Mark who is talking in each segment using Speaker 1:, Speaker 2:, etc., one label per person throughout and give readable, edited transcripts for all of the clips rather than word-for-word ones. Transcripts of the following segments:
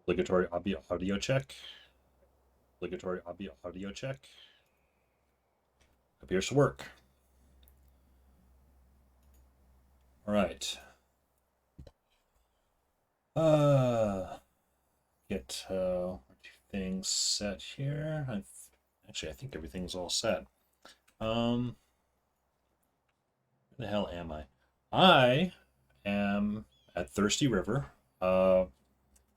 Speaker 1: Obligatory audio check. Obligatory audio check. Appears to work. All right. Uh, get things set here. Actually, I think everything's all set. Where the hell am I? I am at Thirsty River.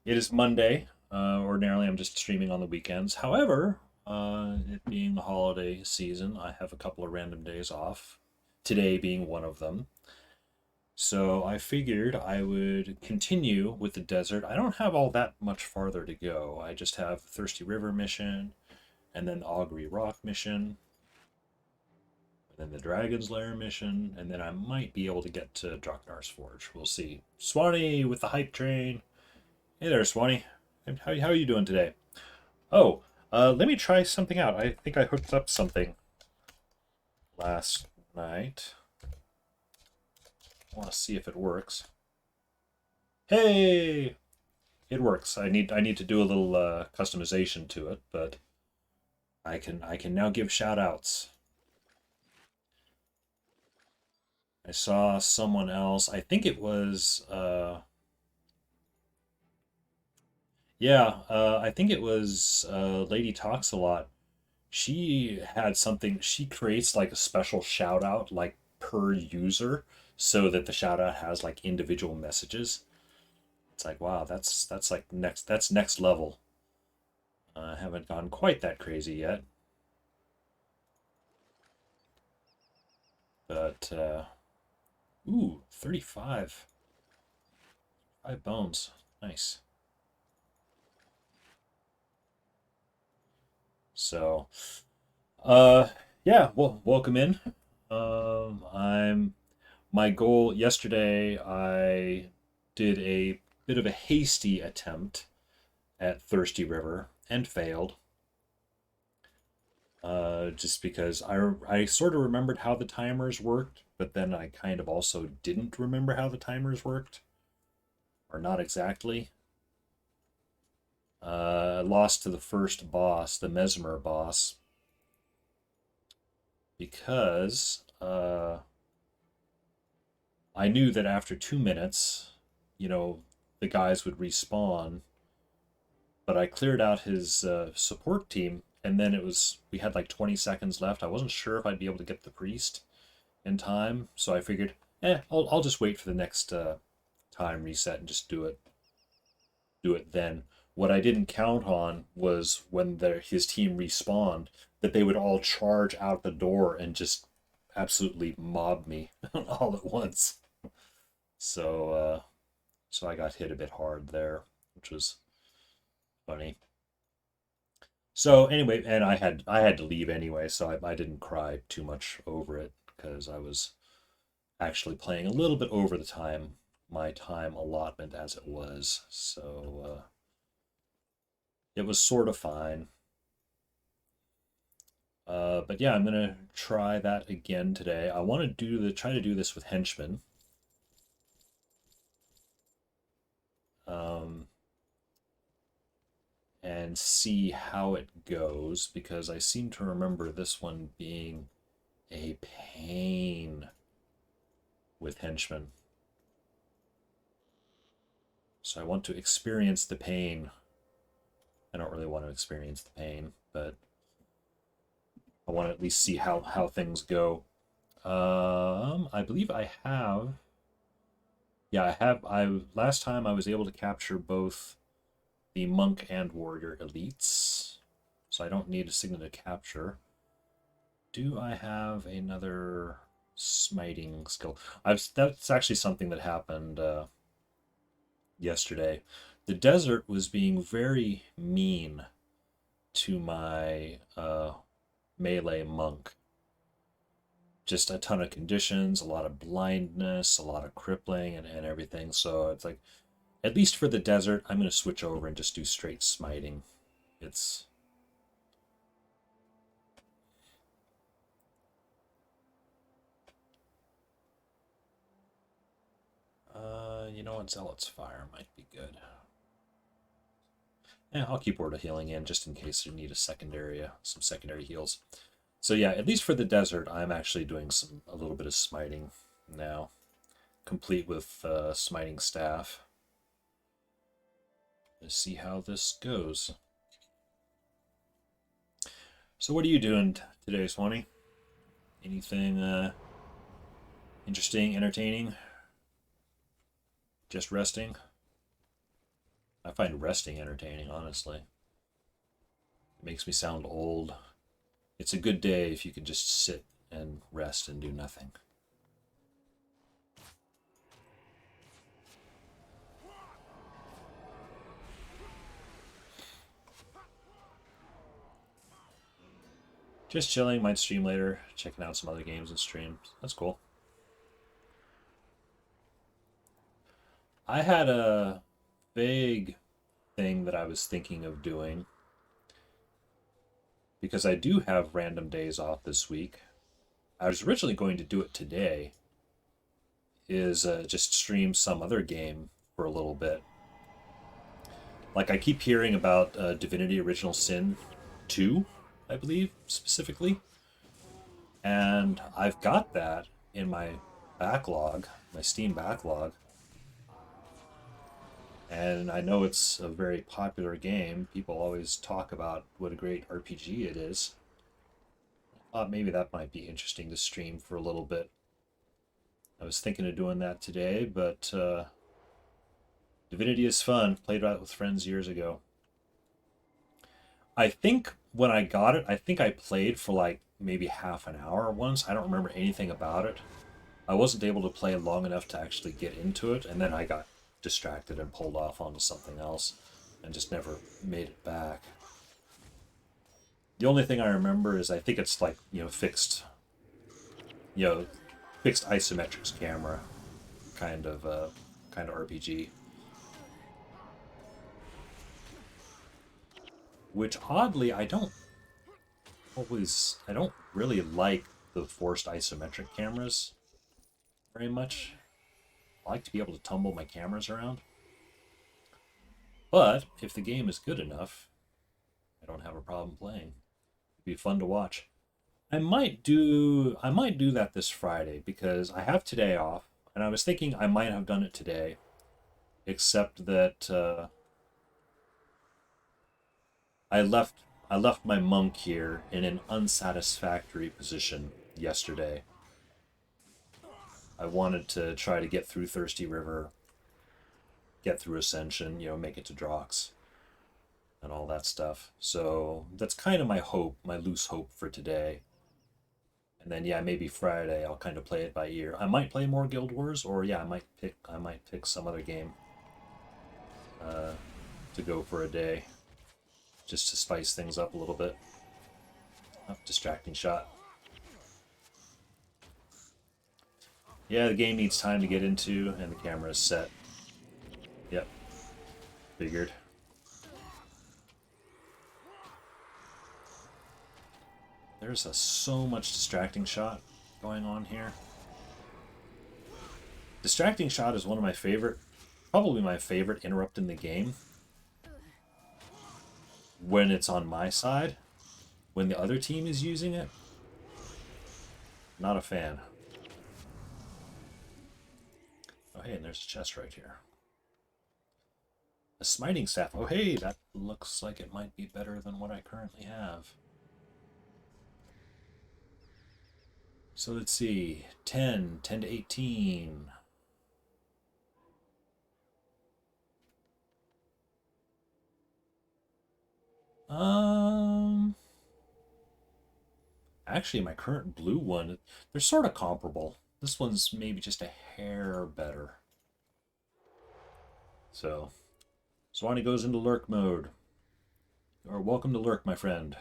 Speaker 1: It is Monday. Ordinarily, I'm just streaming on the weekends. However, it being the holiday season, I have a couple of random days off. Today being one of them. So I figured I would continue with the desert. I don't have all that much farther to go. I just have Thirsty River mission, and then the Augury Rock mission, and then the Dragon's Lair mission, and then I might be able to get to Draknar's Forge. We'll see. Swanee with the hype train. Hey there, Swanee. How are you doing today? Oh, let me try something out. I think I hooked up something last night. I want to see if it works. Hey, it works. I need to do a little customization to it, but I can now give shout outs. I saw someone else. I think it was I think it was Lady Talks a Lot. She had something. She creates like a special shout out like per user so that the shout out has like individual messages. It's like, wow, that's like next level. I haven't gone quite that crazy yet, but ooh, 35. 5 bones. Nice. So, uh yeah, well, welcome in. I'm my goal yesterday I did a bit of a hasty attempt at Thirsty River and failed. Just because I sort of remembered how the timers worked, but then I kind of also didn't remember how the timers worked, or not exactly. I lost to the first boss, the Mesmer boss, because I knew that after 2 minutes, you know, the guys would respawn, but I cleared out his support team, and then we had like 20 seconds left. I wasn't sure if I'd be able to get the priest in time, so I figured, I'll just wait for the next time reset and just do it then. What I didn't count on was when his team respawned, that they would all charge out the door and just absolutely mob me all at once. So so I got hit a bit hard there, which was funny. So anyway, and I had to leave anyway, so I didn't cry too much over it because I was actually playing a little bit over my time allotment as it was. So it was sort of fine. But yeah, I'm gonna try that again today. I want to try to do this with henchmen. Um, and see how it goes because I seem to remember this one being a pain with henchmen. So I want to experience the pain. I don't really want to experience the pain, but I want to at least see how things go. I believe I have. Yeah, I have. I last time I was able to capture both the monk and warrior elites, so I don't need a signal to capture. Do I have another smiting skill? That's actually something that happened yesterday. The desert was being very mean to my melee monk. Just a ton of conditions, a lot of blindness, a lot of crippling, and everything. So it's like, at least for the desert, I'm going to switch over and just do straight smiting. It's you know what, Zealot's Fire might be good. Yeah, I'll keep Word of Healing in just in case you need a secondary, some secondary heals. So yeah, at least for the desert, I'm actually doing a little bit of smiting now, complete with smiting staff. Let's see how this goes. So what are you doing today, Swanee? Anything interesting, entertaining? Just resting? I find resting entertaining, honestly. It makes me sound old. It's a good day if you can just sit and rest and do nothing. Just chilling, might stream later, checking out some other games and streams. That's cool. I had a vague thing that I was thinking of doing because I do have random days off this week. I was originally going to do it today, is just stream some other game for a little bit. Like I keep hearing about Divinity Original Sin 2, I believe, specifically. And I've got that in my backlog, my Steam backlog. And I know it's a very popular game. People always talk about what a great RPG it is. I thought maybe that might be interesting to stream for a little bit. I was thinking of doing that today, but Divinity is fun. Played that with friends years ago. I think when I got it, I think I played for like maybe half an hour once. I don't remember anything about it. I wasn't able to play long enough to actually get into it, and then I got distracted and pulled off onto something else and just never made it back. The only thing I remember is I think it's like, fixed, fixed isometrics camera kind of RPG. Which oddly I don't really like the forced isometric cameras very much. I like to be able to tumble my cameras around. But if the game is good enough, I don't have a problem playing. It'd be fun to watch. I might do that this Friday because I have today off, and I was thinking I might have done it today, except that I left my monk here in an unsatisfactory position yesterday. I wanted to try to get through Thirsty River, get through Ascension, make it to Drox, and all that stuff. So that's kind of my hope, my loose hope for today. And then yeah, maybe Friday I'll kind of play it by ear. I might play more Guild Wars, or yeah, I might pick some other game to go for a day, just to spice things up a little bit. Oh, distracting shot. Yeah, the game needs time to get into, and the camera is set. Yep, figured. There's so much distracting shot going on here. Distracting shot is one of my favorite, probably my favorite interrupt in the game. When it's on my side, when the other team is using it, not a fan. Oh hey, and there's a chest right here. A smiting staff. Oh hey, that looks like it might be better than what I currently have. So let's see, 10 to 18. Actually, my current blue one, they're sort of comparable. This one's maybe just a hair better. So, Swanee goes into lurk mode. Or welcome to lurk, my friend.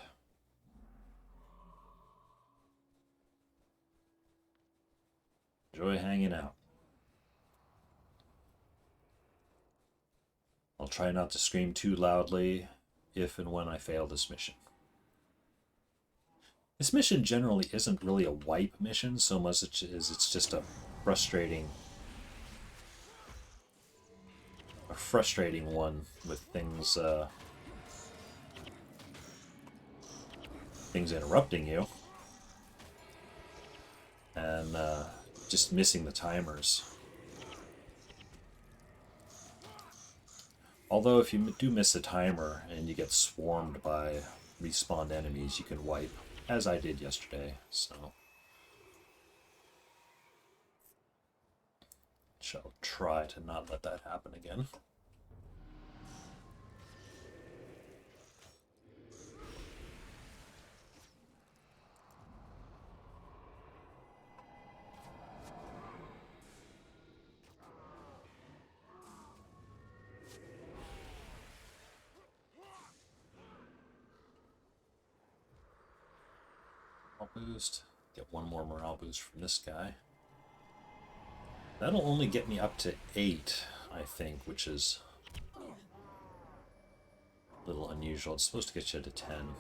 Speaker 1: Enjoy hanging out. I'll try not to scream too loudly if and when I fail this mission. This mission generally isn't really a wipe mission so much as it's just a frustrating one with things things interrupting you and just missing the timers. Although if you do miss a timer and you get swarmed by respawned enemies, you can wipe, as I did yesterday, so shall try to not let that happen again. Boost. Get one more morale boost from this guy. That'll only get me up to 8, I think, which is a little unusual. It's supposed to get you to 10.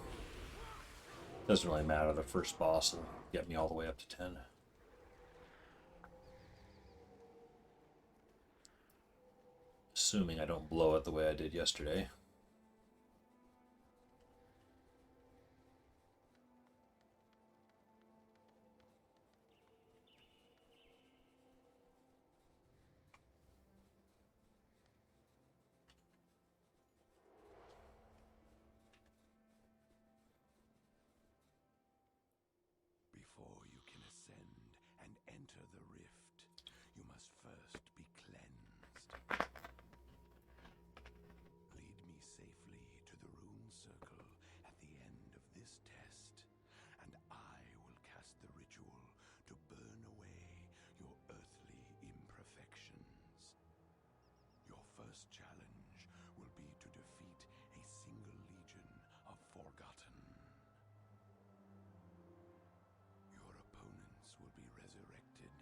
Speaker 1: Doesn't really matter. The first boss will get me all the way up to 10. Assuming I don't blow it the way I did yesterday.
Speaker 2: Before you can ascend and enter the rift, you must first be cleansed. Lead me safely to the rune circle at the end of this test, and I will cast the ritual to burn away your earthly imperfections. Your first challenge will be to defeat a single legion of Forgotten. Your opponents will be resurrected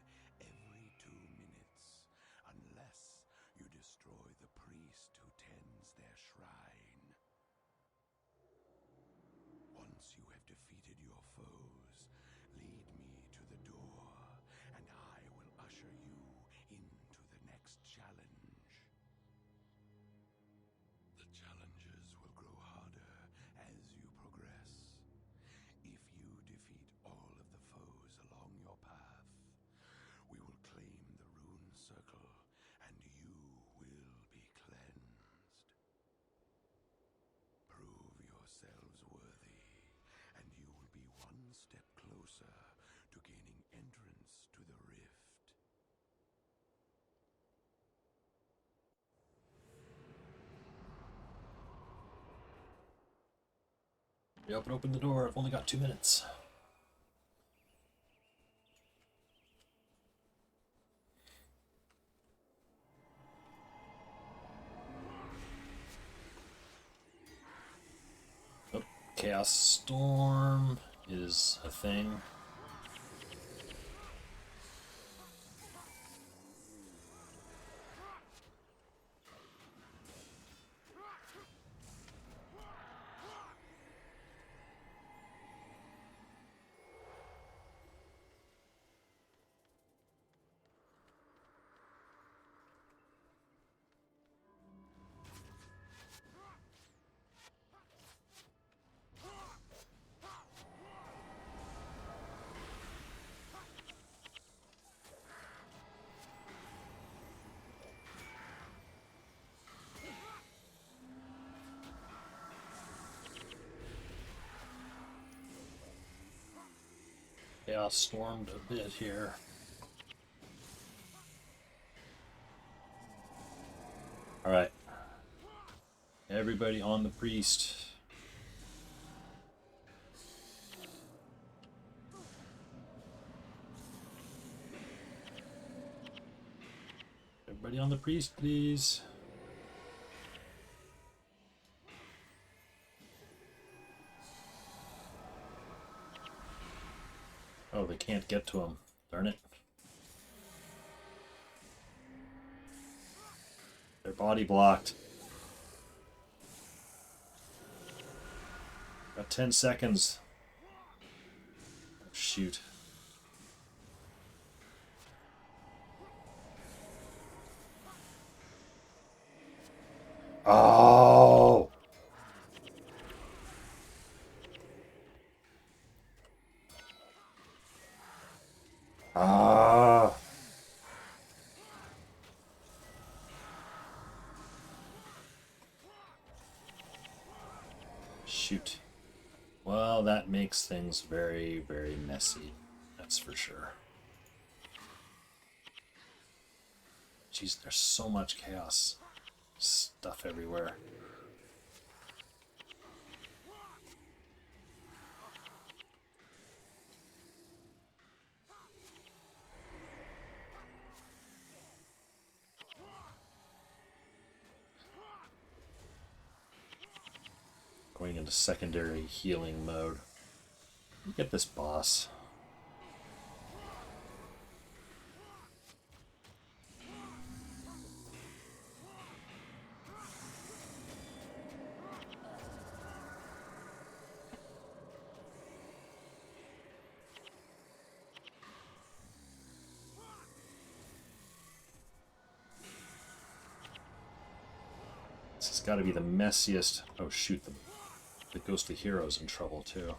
Speaker 2: every 2 minutes, unless you destroy the priest who tends their shrine. Once you have defeated your foes, lead me to the door, and I will usher you into the next challenge. The challenges will grow harder as you progress. If you defeat all of the foes along your path, we will claim the rune circle, and you will be cleansed. Prove yourselves worthy, and you will be one step closer to gaining entrance to the rift.
Speaker 1: Open the door. I've only got 2 minutes. Oh, Chaos Storm is a thing. Chaos stormed a bit here. Alright. Everybody on the priest. Everybody on the priest, please. Oh, they can't get to him. Darn it. They're body blocked. Got 10 seconds. Oh, shoot. Oh! Shoot. Well, that makes things very, very messy. That's for sure. Jeez, there's so much chaos. Stuff everywhere. Going into secondary healing mode. Get this boss. This has got to be the messiest. Oh shoot, the ghostly hero's in trouble too.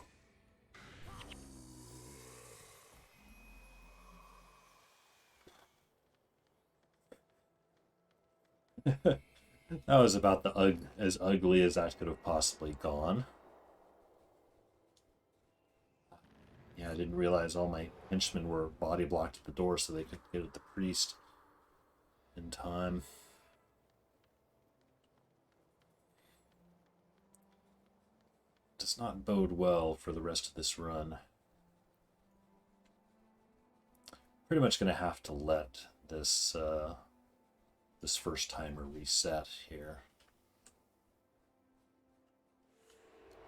Speaker 1: That was about as ugly as that could have possibly gone. Yeah, I didn't realize all my henchmen were body blocked at the door so they could get at the priest in time. Does not bode well for the rest of this run. Pretty much going to have to let this this first timer reset here.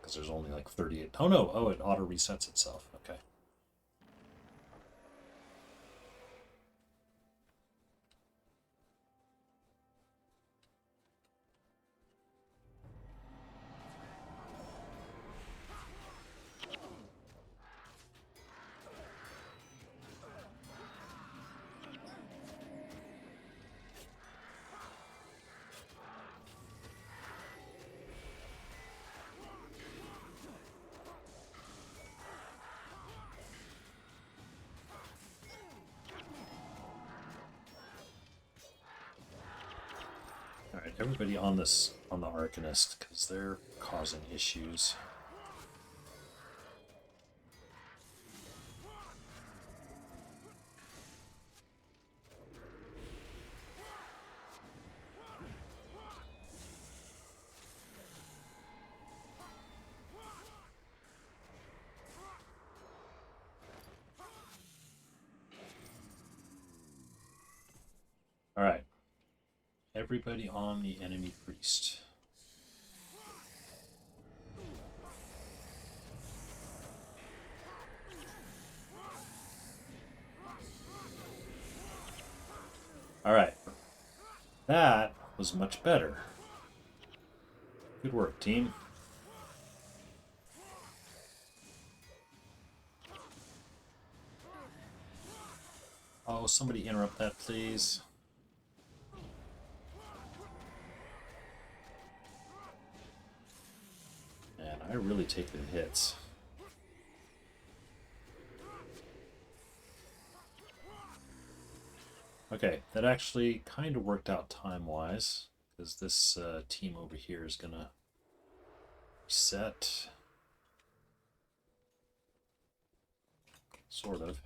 Speaker 1: Because there's only like 38. Oh no, oh, it auto resets itself. Okay. Alright, everybody on the Arcanist, because they're causing issues. Alright. Everybody on the enemy priest. Alright. That was much better. Good work, team. Oh, somebody interrupt that, please. Man, I really take the hits. Okay, that actually kind of worked out time-wise, because this team over here is going to reset. Sort of.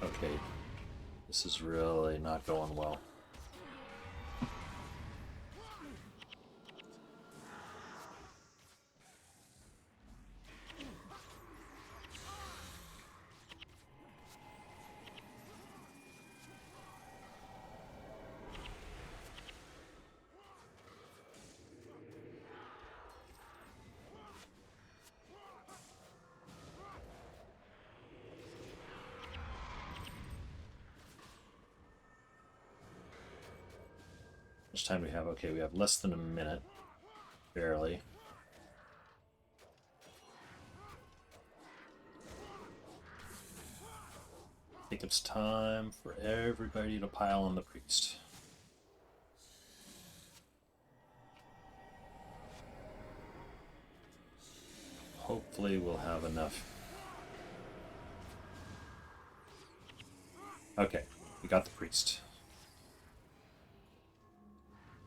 Speaker 1: Okay, this is really not going well. How much time do we have? Okay, we have less than a minute. Barely. think it's time for everybody to pile on the priest. Hopefully we'll have enough. Okay, we got the priest.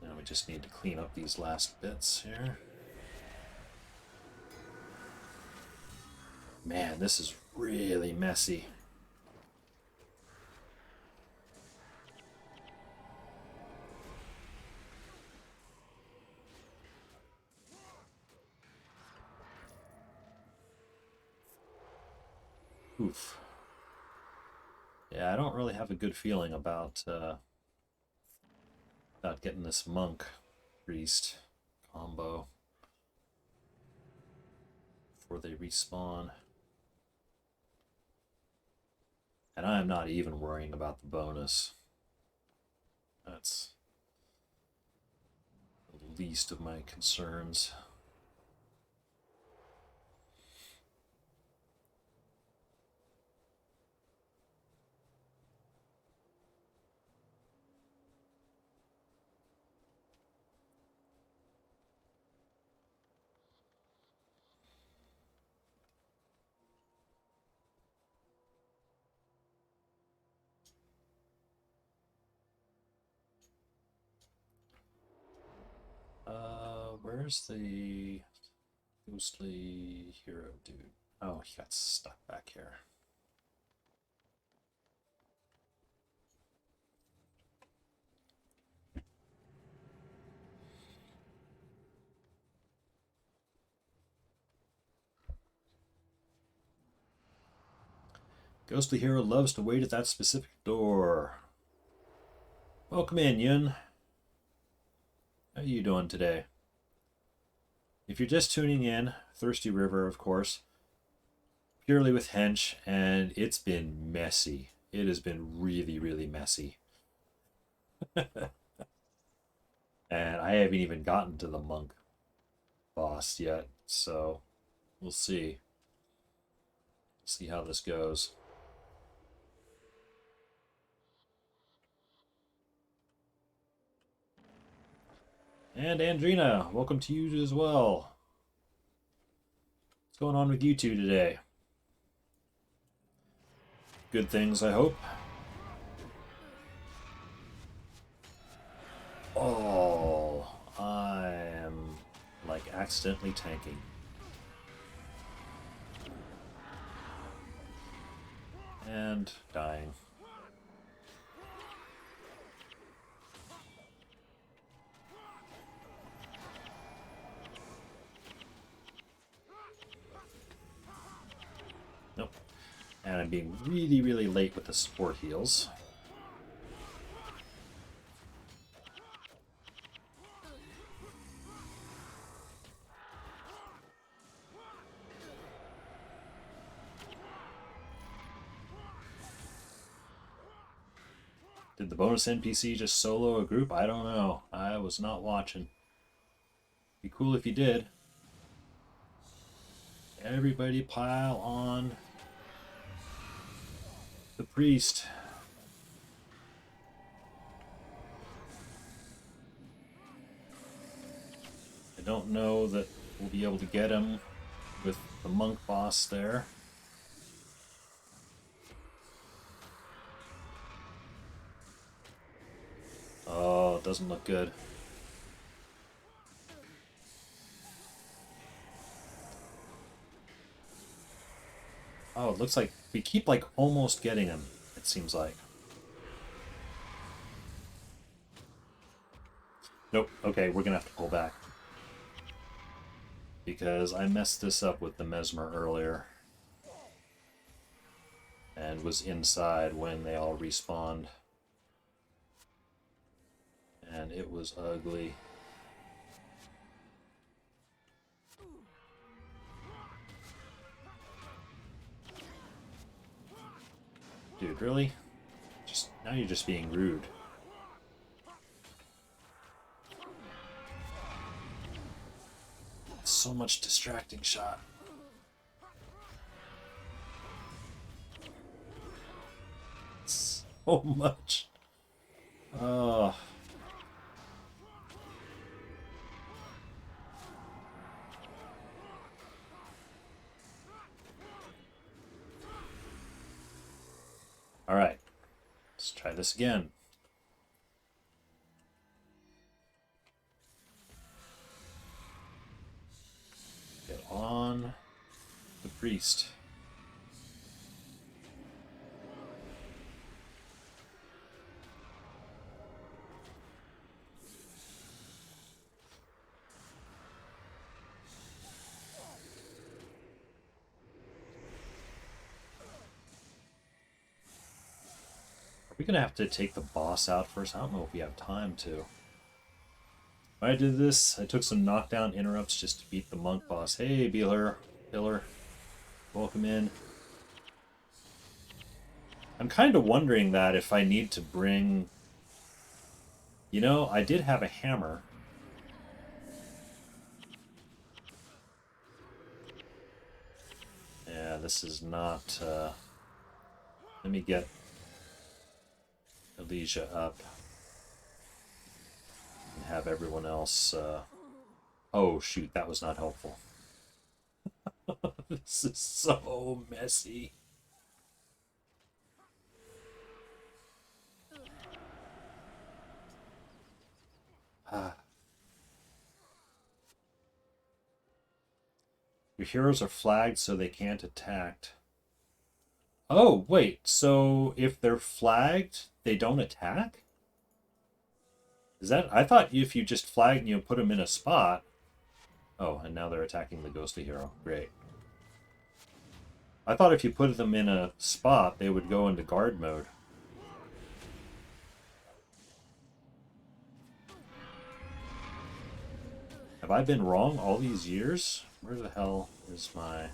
Speaker 1: Now we just need to clean up these last bits here. Man, this is really messy. Oof. Yeah, I don't really have a good feeling about getting this monk priest combo before they respawn. And I am not even worrying about the bonus. That's the least of my concerns. Where's the ghostly hero dude? Oh, he got stuck back here. Ghostly hero loves to wait at that specific door. Welcome in, Yun. How are you doing today? If you're just tuning in, Thirsty River, of course, purely with Hench, and it's been messy. It has been really, really messy. And I haven't even gotten to the monk boss yet, so we'll see. See how this goes. And Andrina, welcome to you as well. What's going on with you two today? Good things, I hope. Oh, I am like accidentally tanking. And dying. Nope. And I'm being really, really late with the support heals. Did the bonus NPC just solo a group? I don't know. I was not watching. Be cool if you did. Everybody pile on the priest. I don't know that we'll be able to get him with the monk boss there. Oh, it doesn't look good. Oh, it looks like we keep like almost getting him, it seems like. Nope, okay, we're gonna have to pull back. Because I messed this up with the Mesmer earlier. And was inside when they all respawned. And it was ugly. Dude, really? Now you're just being rude. So much distracting shot. so much. Uh, all right, let's try this again. Get on the priest. Are we gonna have to take the boss out first? I don't know if we have time to. When I did this, I took some knockdown interrupts just to beat the monk boss. Hey, Beeler, Pillar, welcome in. I'm kind of wondering that if I need to bring... You know, I did have a hammer. Yeah, this is not... Let me get Elysia up. And have everyone else... Oh, shoot, that was not helpful. This is so messy. Your heroes are flagged so they can't attack. Oh, wait, so if they're flagged, they don't attack? Is that... I thought if you just flagged and you put them in a spot... Oh, and now they're attacking the ghostly hero. Great. I thought if you put them in a spot, they would go into guard mode. Have I been wrong all these years? Where the hell is my...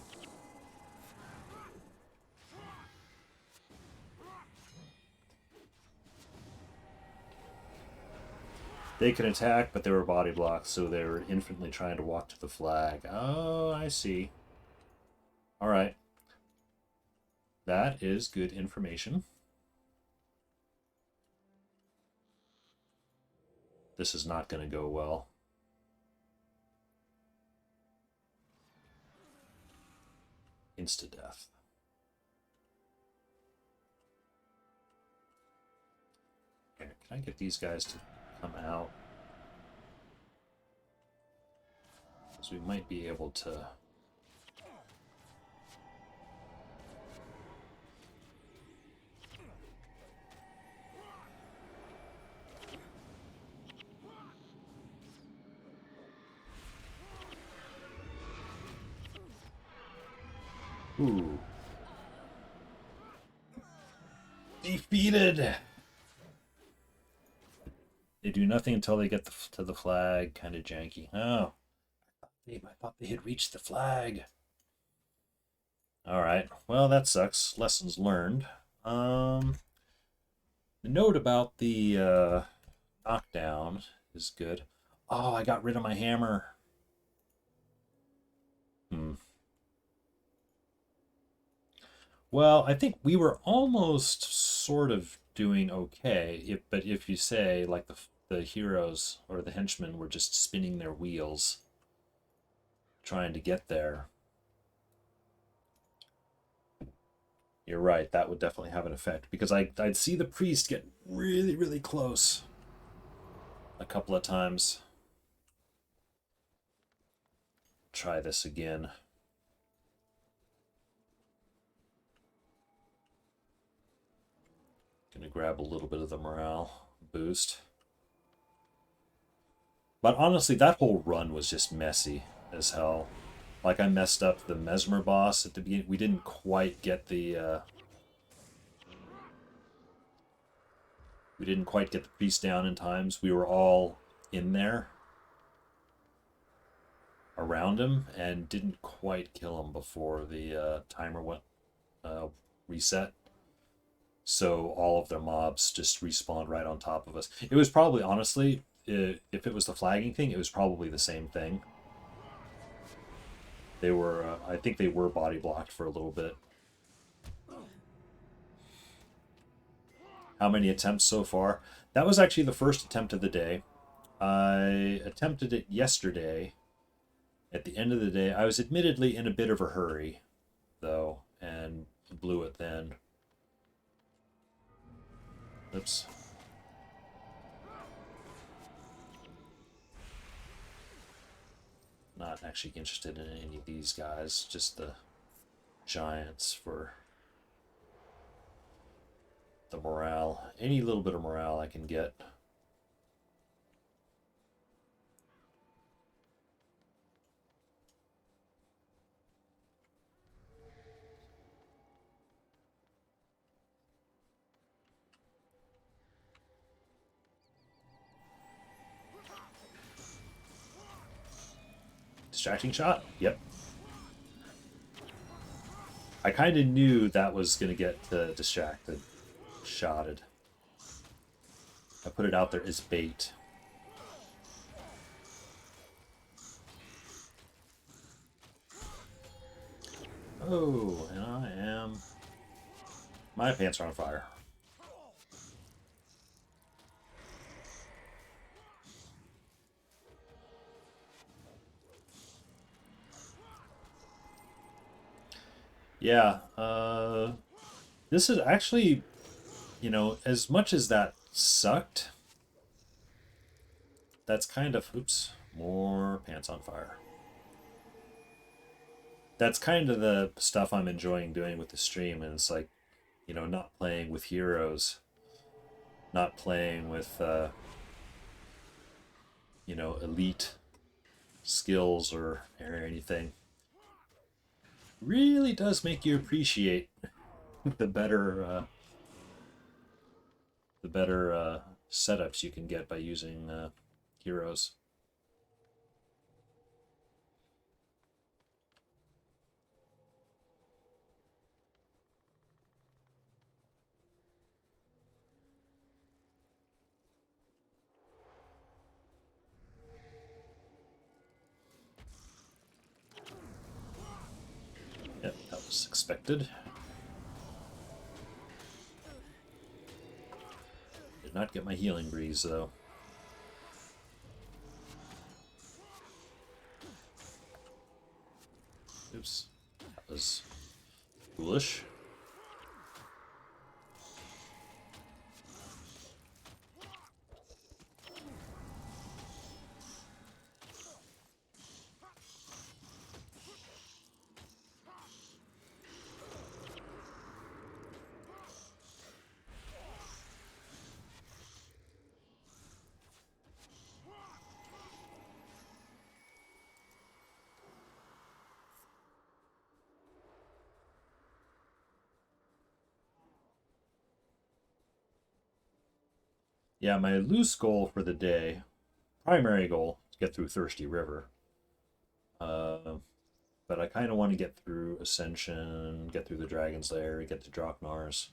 Speaker 1: They can attack, but they were body blocked, so they were infinitely trying to walk to the flag. Oh, I see. Alright. That is good information. This is not going to go well. Insta-death. Okay, can I get these guys to come out? Because we might be able to... Ooh. Defeated! They do nothing until they get to the flag. Kind of janky. Oh. I thought they had reached the flag. Alright. Well, that sucks. Lessons learned. The note about the knockdown is good. Oh, I got rid of my hammer. Well, I think we were almost sort of doing okay, but if you say like the heroes or the henchmen were just spinning their wheels trying to get there, you're right, that would definitely have an effect because I'd see the priest get really, really close a couple of times. Try this again. Gonna grab a little bit of the morale boost. But honestly, that whole run was just messy as hell. Like, I messed up the Mesmer boss at the beginning. We didn't quite get the... we didn't quite get the priest down in times. We were all in there around him and didn't quite kill him before the timer went reset. So all of their mobs just respawned right on top of us. It was probably, honestly, if it was the flagging thing, it was probably the same thing. They were, I think they were body blocked for a little bit. How many attempts so far? That was actually the first attempt of the day. I attempted it yesterday. At the end of the day, I was admittedly in a bit of a hurry, though, and blew it then. Oops. Not actually interested in any of these guys, just the giants for the morale. Any little bit of morale I can get. Distracting shot? Yep. I kind of knew that was going to get distracted. Shotted. I put it out there as bait. Oh, and I am... My pants are on fire. Yeah, this is actually, you know, as much as that sucked, that's kind of, oops, more pants on fire. That's kind of the stuff I'm enjoying doing with the stream, and it's like, you know, not playing with heroes, not playing with, you know, elite skills or anything. Really does make you appreciate the better setups you can get by using heroes. Yep, that was expected. Did not get my healing breeze though. Oops, that was foolish. Yeah, my loose goal for the day, primary goal, is get through Thirsty River. But I kind of want to get through Ascension, get through the Dragon's Lair, get to Draknar's.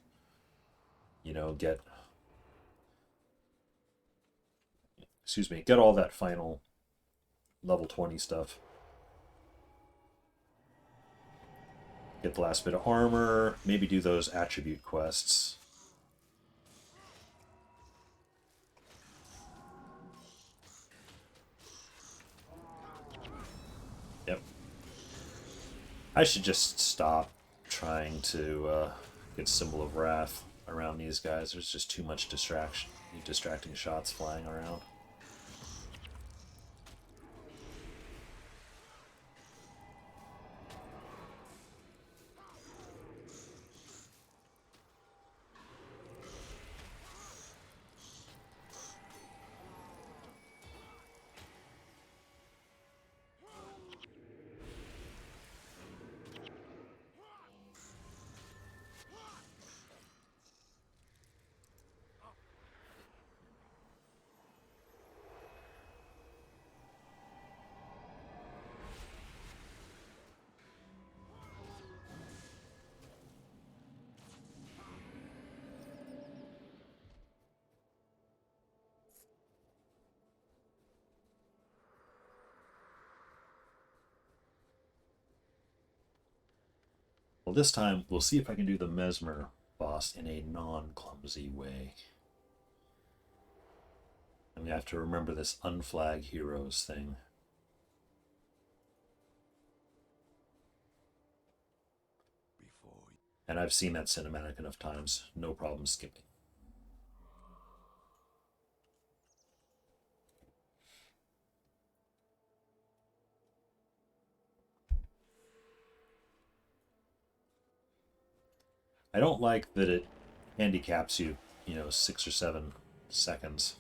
Speaker 1: You know, get all that final level 20 stuff. Get the last bit of armor, maybe do those attribute quests. Yep. I should just stop trying to get Symbol of Wrath around these guys. There's just too much distracting shots flying around. Well, this time we'll see if I can do the Mesmer boss in a non-clumsy way. And we have to remember this unflag heroes thing. And I've seen that cinematic enough times, no problem skipping. I don't like that it handicaps you, 6 or 7 seconds.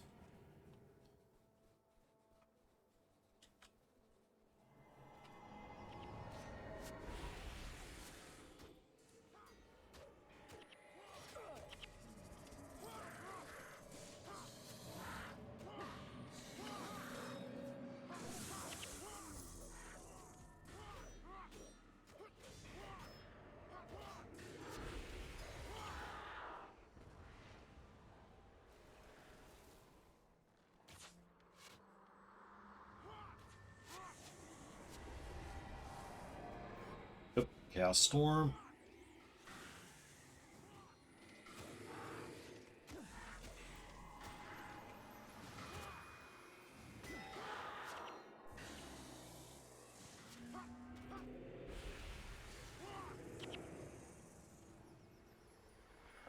Speaker 1: Yep, Chaos Storm.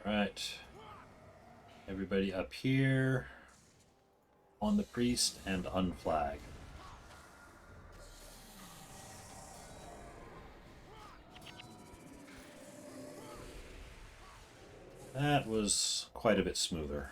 Speaker 1: Alright. Everybody up here on the priest and unflag. That was quite a bit smoother.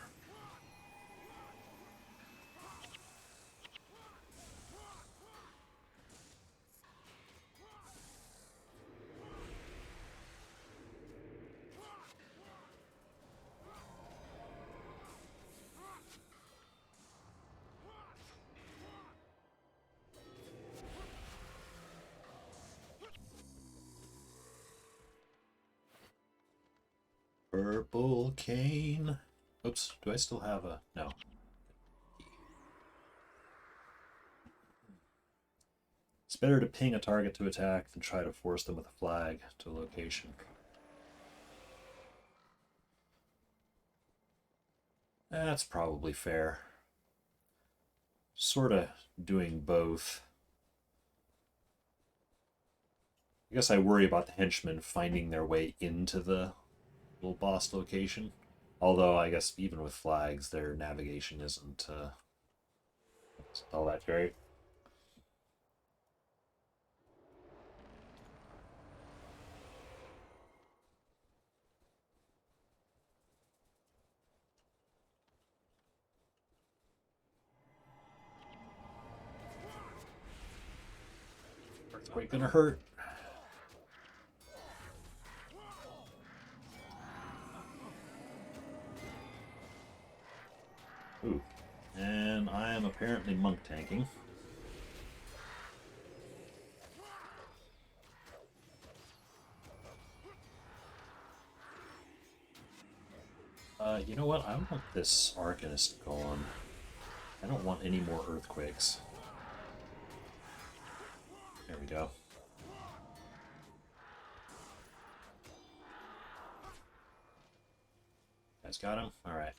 Speaker 1: Purple cane. Oops, do I still have a... No. It's better to ping a target to attack than try to force them with a flag to a location. That's probably fair. Sort of doing both. I guess I worry about the henchmen finding their way into the little boss location. Although, I guess even with flags, their navigation isn't all that great. Earthquake gonna hurt. Ooh. And I am apparently monk tanking. You know what? I want this Arcanist gone. I don't want any more earthquakes. There we go. Guys got him? Alright.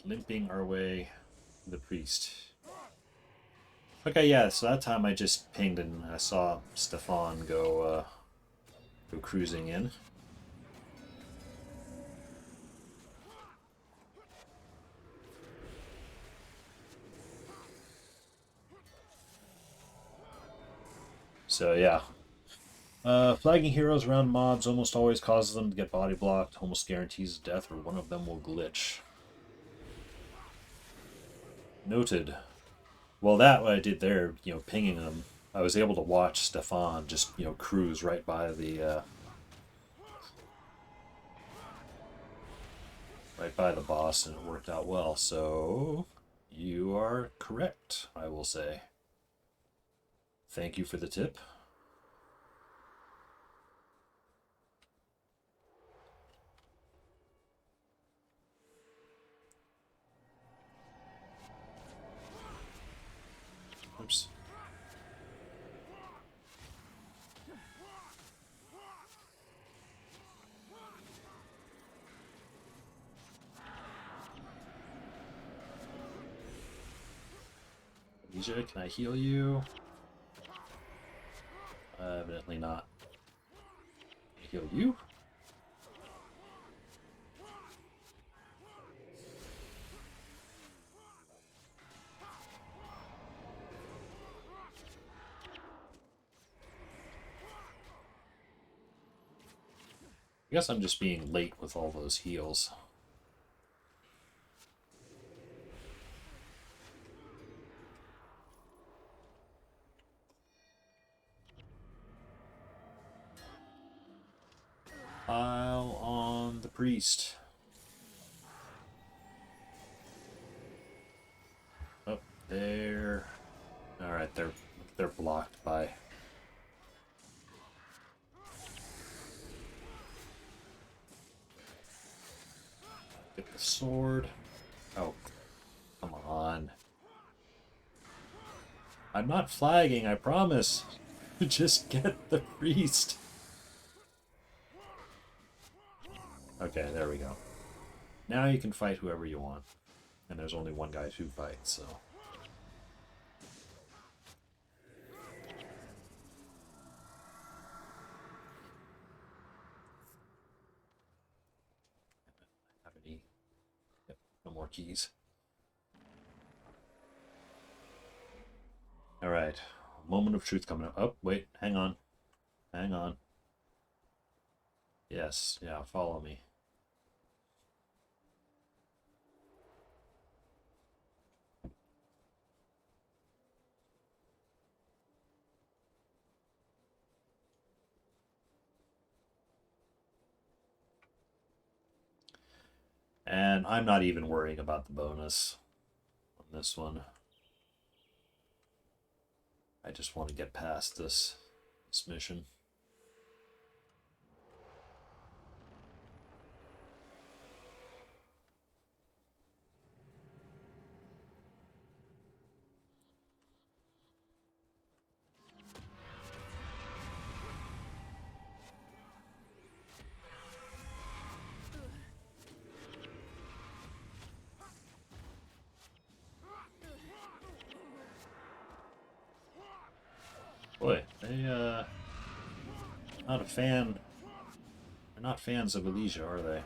Speaker 1: Limping our way to the priest. Okay, yeah, so that time I just pinged and I saw Stefan go cruising in. So yeah. Flagging heroes around mobs almost always causes them to get body blocked, almost guarantees death, or one of them will glitch. Noted. Well, that what I did there, pinging them, I was able to watch Stefan just, cruise right by the boss, and it worked out well. So you are correct, I will say. Thank you for the tip. Oops. Asia, can I heal you? Evidently not. Can I heal you? I guess I'm just being late with all those heals. Pile on the priest. Oh, there. Alright, they're blocked by... Get the sword. Oh, come on. I'm not flagging, I promise. Just get the priest. Okay, there we go. Now you can fight whoever you want. And there's only one guy to fight, so... Have any... Yep, no more keys. Alright. Moment of truth coming up. Oh, wait, hang on. Hang on. Yes, yeah, follow me. And I'm not even worrying about the bonus on this one. I just want to get past this mission. Boy, not a fan. They're not fans of Elysia, are they?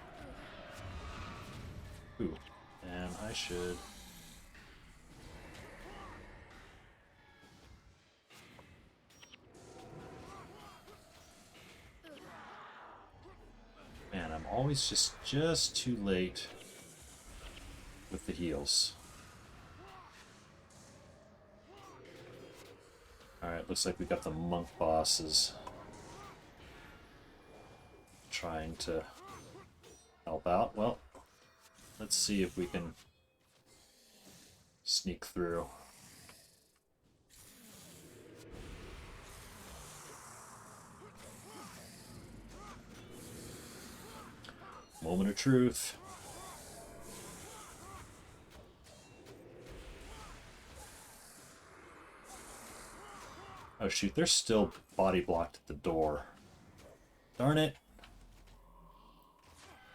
Speaker 1: Ooh, and I should... Man, I'm always just too late with the heals. Alright, looks like we got the monk bosses trying to help out. Well, let's see if we can sneak through. Moment of truth. Oh shoot, they're still body blocked at the door. Darn it.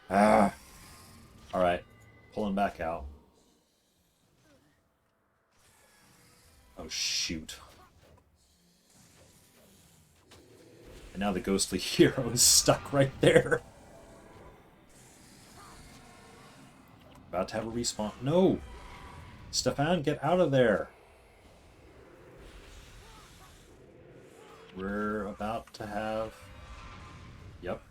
Speaker 1: Ah. Alright, pulling back out. Oh shoot. And now the ghostly hero is stuck right there. About to have a respawn. No! Stefan, get out of there! We're about to have... Yep.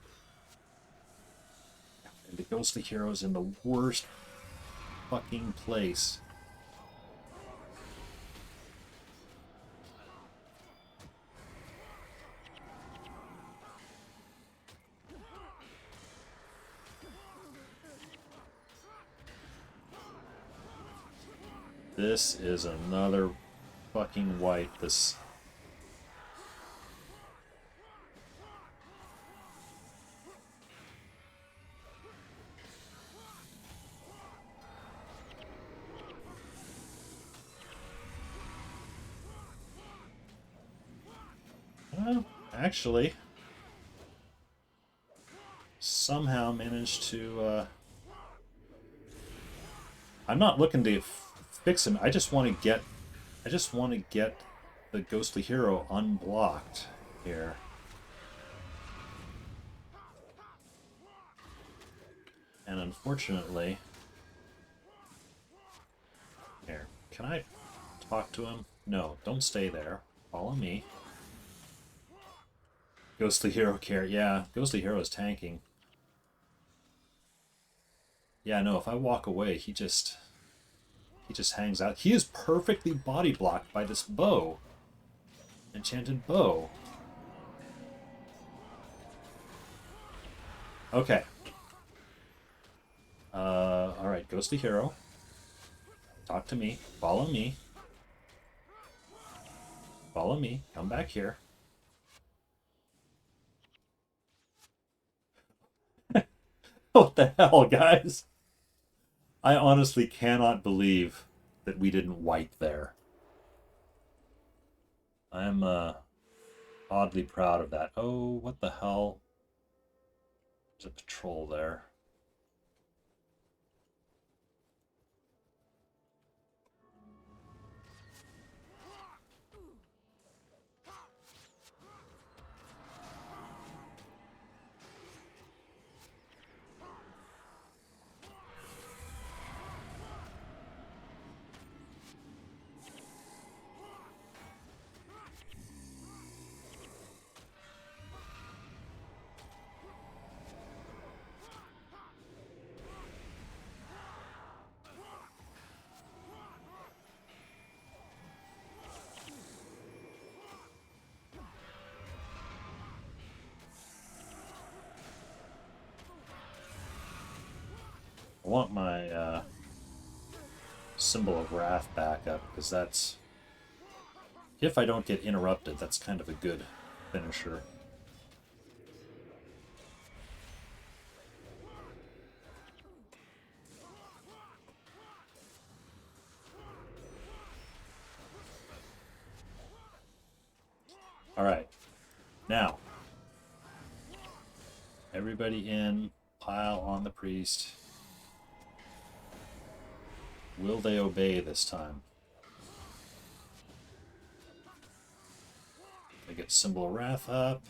Speaker 1: And the ghostly hero's in the worst fucking place. This is another fucking wipe. This... Well, actually, somehow managed to, I'm not looking to fix him, I just want to get I just want to get the ghostly hero unblocked here. And unfortunately... Here, can I talk to him? No, don't stay there. Follow me. Ghostly hero care. Yeah, ghostly hero is tanking. Yeah, no, if I walk away, he just hangs out. He is perfectly body blocked by this bow. Enchanted bow. Okay. Alright, ghostly hero. Talk to me. Follow me. Follow me. Come back here. What the hell, guys? I honestly cannot believe that we didn't wipe there. I'm oddly proud of that. Oh, what the hell? There's a patrol there. I want my symbol of wrath back up, because that's... If I don't get interrupted, that's kind of a good finisher. Alright. Now. Everybody in. Pile on the priest. Will they obey this time? I get symbol of wrath up.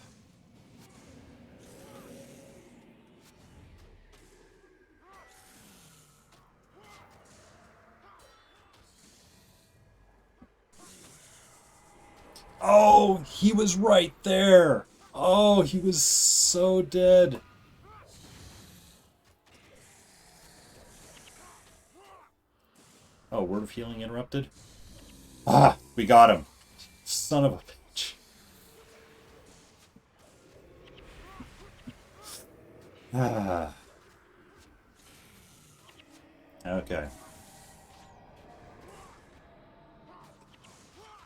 Speaker 1: Oh, he was right there. Oh, he was so dead. Oh, word of healing interrupted. Ah, we got him. Son of a bitch. Ah. Okay.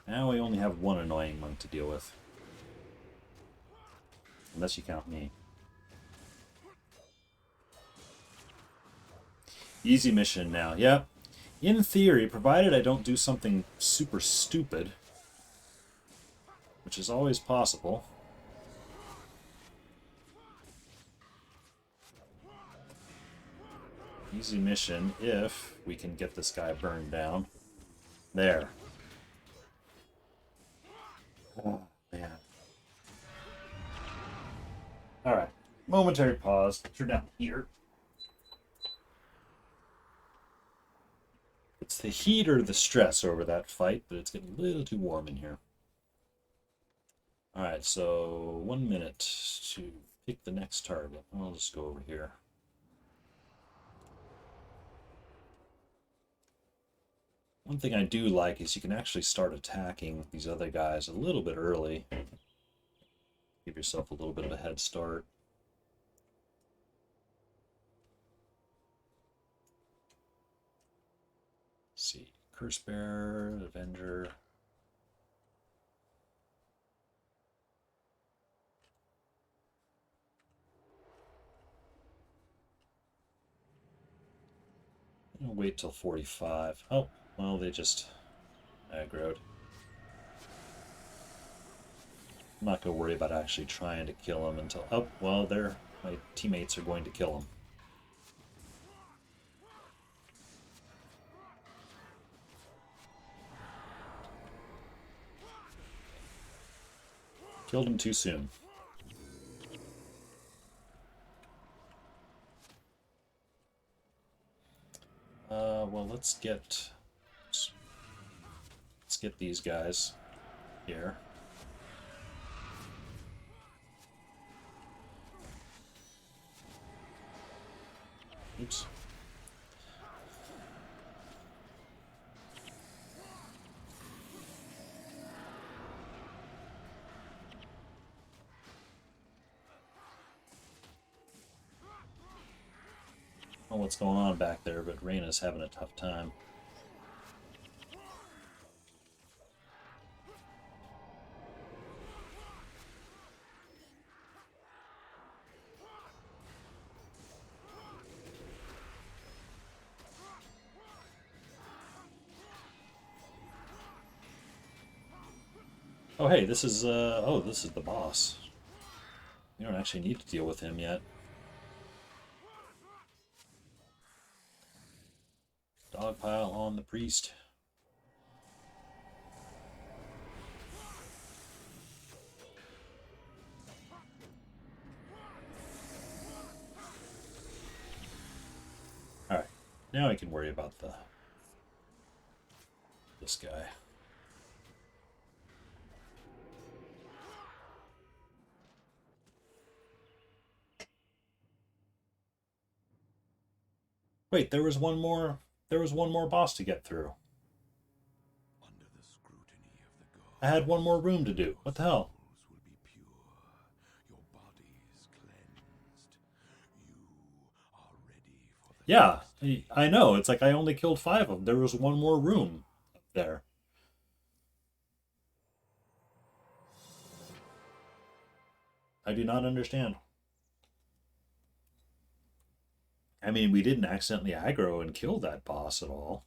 Speaker 1: Now we only have one annoying monk to deal with. Unless you count me. Easy mission now. Yep. In theory, provided I don't do something super stupid, which is always possible. Easy mission if we can get this guy burned down. There. Oh, man. Alright. Momentary pause. Turn down here. It's the heat or the stress over that fight, but it's getting a little too warm in here. Alright, so 1 minute to pick the next target. I'll just go over here. One thing I do like is you can actually start attacking these other guys a little bit early. Give yourself a little bit of a head start. Let's see, Curse Bearer, Avenger. I'll wait till 45. Oh, well, they just aggroed. I'm not going to worry about actually trying to kill him until... Oh, well, my teammates are going to kill him. Killed him too soon. Well, let's get these guys here. Oops. I don't know what's going on back there, but Reyna's having a tough time. Oh, hey, this is this is the boss. We don't actually need to deal with him yet. Dogpile on the priest. Alright, now I can worry about this guy. Wait, there was one more boss to get through.
Speaker 2: Under the scrutiny of the gods,
Speaker 1: I had one more room to do. What the hell?
Speaker 2: will be pure, your bodies cleansed. You are ready for the
Speaker 1: Yeah, I know. It's like I only killed 5 of them. There was one more room up there. I do not understand. I mean, we didn't accidentally aggro and kill that boss at all.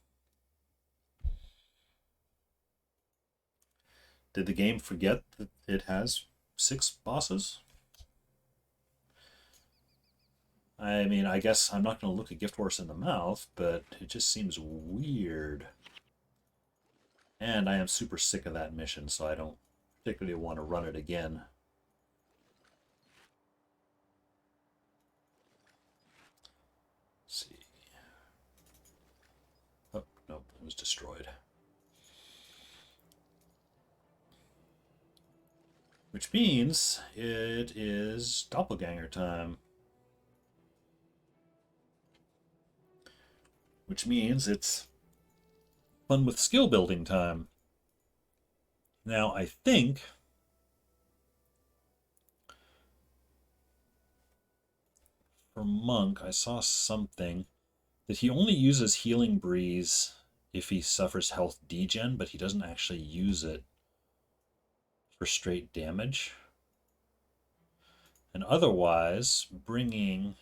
Speaker 1: Did the game forget that it has 6 bosses? I mean, I guess I'm not going to look a gift horse in the mouth, but it just seems weird. And I am super sick of that mission, so I don't particularly want to run it again. Let's see. Oh, nope, it was destroyed. Which means it is doppelganger time. Which means it's fun with skill building time. Now, I think for Monk, I saw something that he only uses Healing Breeze if he suffers health degen, but he doesn't actually use it for straight damage. And otherwise, bringing...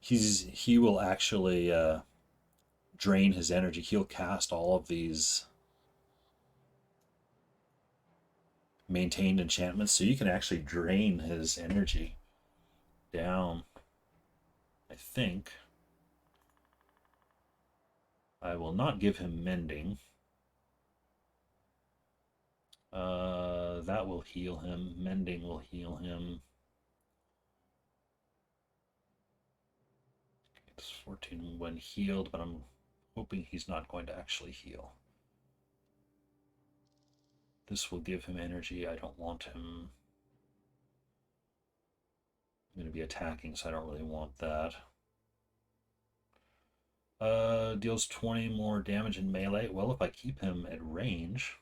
Speaker 1: he will actually drain his energy. He'll cast all of these maintained enchantments, so you can actually drain his energy down. I think I will not give him mending. That will heal him. Mending will heal him. It's 14 when healed, but I'm hoping he's not going to actually heal. This will give him energy. I don't want him... I'm going to be attacking, so I don't really want that. Deals 20 more damage in melee. Well, if I keep him at range,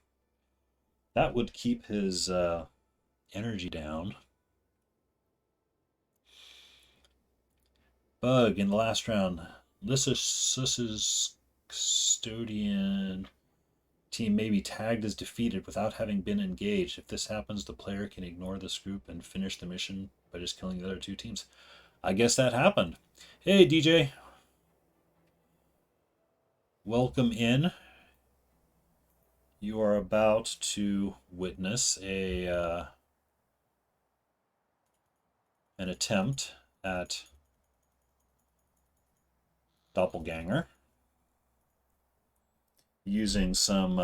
Speaker 1: that would keep his energy down. Bug in the last round. Lyssus's custodian team may be tagged as defeated without having been engaged. If this happens, the player can ignore this group and finish the mission by just killing the other 2 teams. I guess that happened. Hey, DJ. Welcome in. You are about to witness an attempt at doppelganger. using some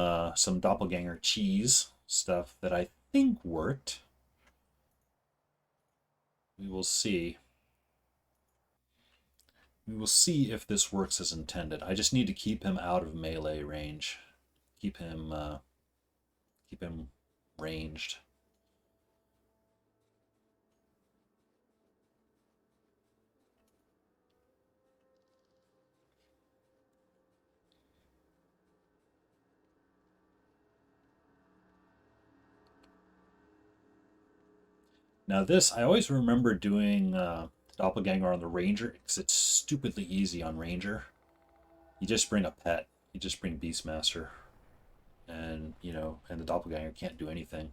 Speaker 1: doppelganger cheese stuff that I think worked. We will see. We will see if this works as intended. I just need to keep him out of melee range. Keep him ranged. Now this, I always remember doing doppelganger on the ranger because it's stupidly easy on ranger. You just bring a pet. You just bring Beastmaster, and and the doppelganger can't do anything.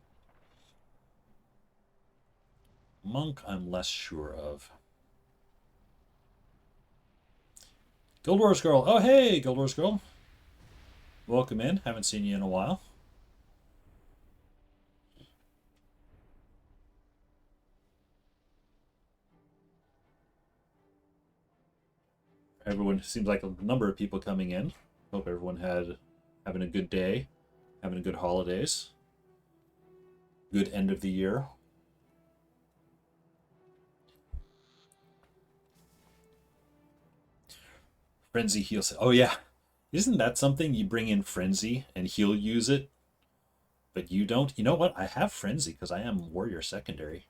Speaker 1: Monk, I'm less sure of. Guild Wars Girl. Oh, hey, Guild Wars Girl. Welcome in. Haven't seen you in a while. Everyone seems like a number of people coming in. Hope everyone having a good day, having a good holidays, good end of the year. Frenzy heal. Oh yeah, isn't that something you bring in Frenzy and he'll use it, but you don't? You know what? I have Frenzy because I am Warrior Secondary.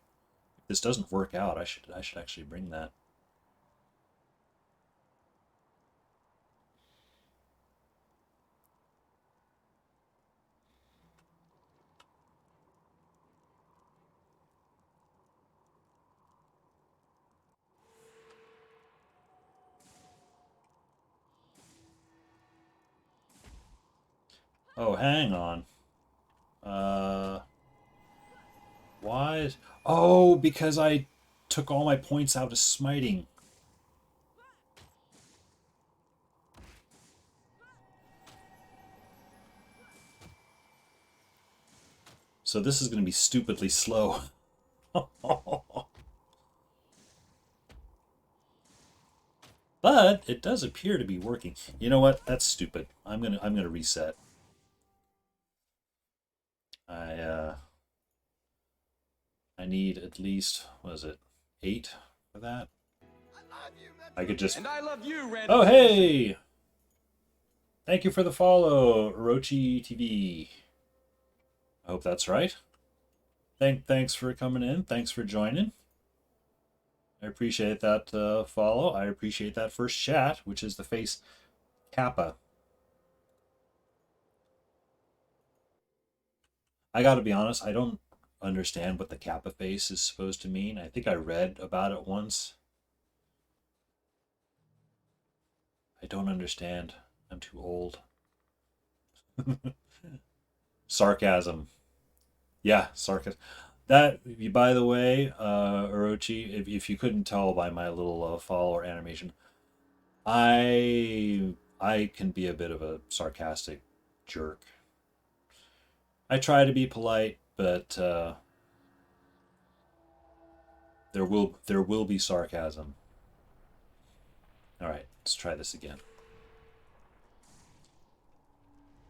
Speaker 1: If this doesn't work out, I should actually bring that. Oh, hang on. Uh, why? Oh, because I took all my points out of smiting. So this is going to be stupidly slow. But it does appear to be working. You know what? That's stupid. I'm gonna reset. I I need at least, what is it, 8 for that? I could just.
Speaker 2: And I love you, Randy.
Speaker 1: Oh hey! Thank you for the follow, Orochi TV. I hope that's right. Thanks for coming in. Thanks for joining. I appreciate that follow. I appreciate that first chat, which is the face Kappa. I gotta be honest, I don't understand what the Kappa face is supposed to mean. I think I read about it once. I don't understand. I'm too old. Sarcasm. Yeah, sarcasm. That, by the way, Orochi, if you couldn't tell by my little follower animation, I can be a bit of a sarcastic jerk. I try to be polite, but there will be sarcasm. All right, let's try this again.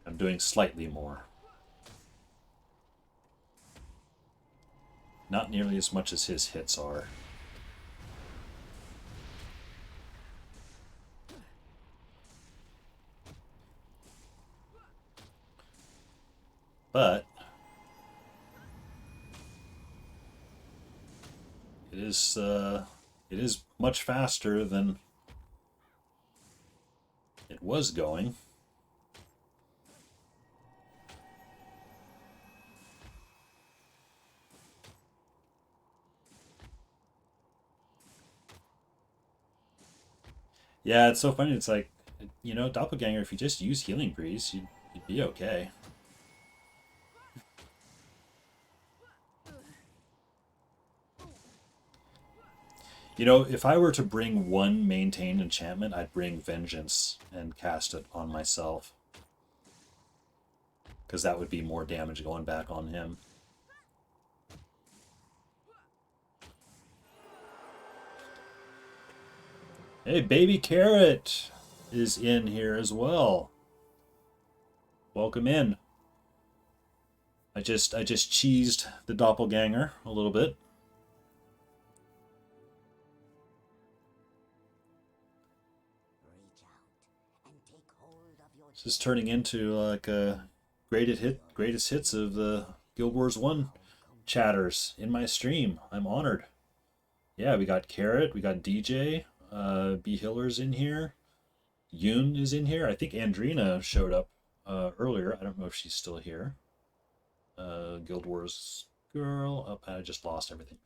Speaker 1: I'm doing slightly more. Not nearly as much as his hits are. But it is much faster than it was going. Yeah, it's so funny. It's like, Doppelganger, if you just use Healing Breeze, you'd be okay. If I were to bring one maintained enchantment, I'd bring Vengeance and cast it on myself. Because that would be more damage going back on him. Hey, Baby Carrot is in here as well. welcome in. I just cheesed the doppelganger a little bit. This is turning into like a greatest hits of the Guild Wars 1 chatters in my stream. I'm honored. Yeah, we got Carrot, we got DJ, B Hiller's in here, Yoon is in here. I think Andrina showed up earlier. I don't know if she's still here. Guild Wars girl. Oh, I just lost everything.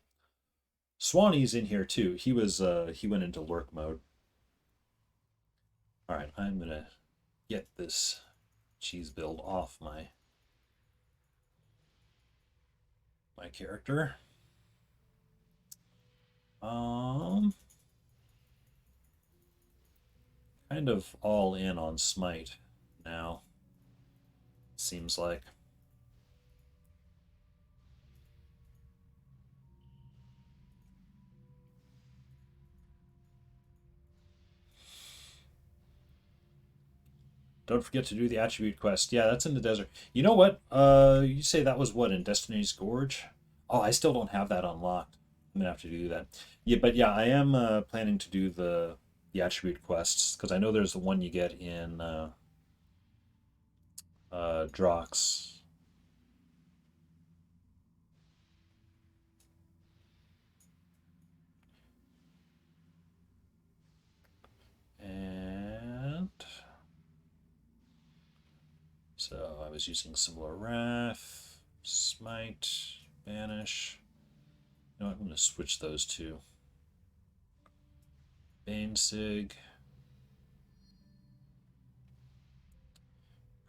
Speaker 1: Swanee's in here too. He went into lurk mode. All right, I'm gonna get this cheese build off my character. Um, kind of all in on Smite now. Seems like. Don't forget to do the attribute quest. Yeah, that's in the desert. You know what? You say that was what in Destiny's Gorge? Oh, I still don't have that unlocked. I'm gonna have to do that. Yeah, but yeah, I am planning to do the attribute quests because I know there's the one you get in Drox. And so I was using similar wrath, smite, banish. You know what? I'm gonna switch those two. Bane Sig.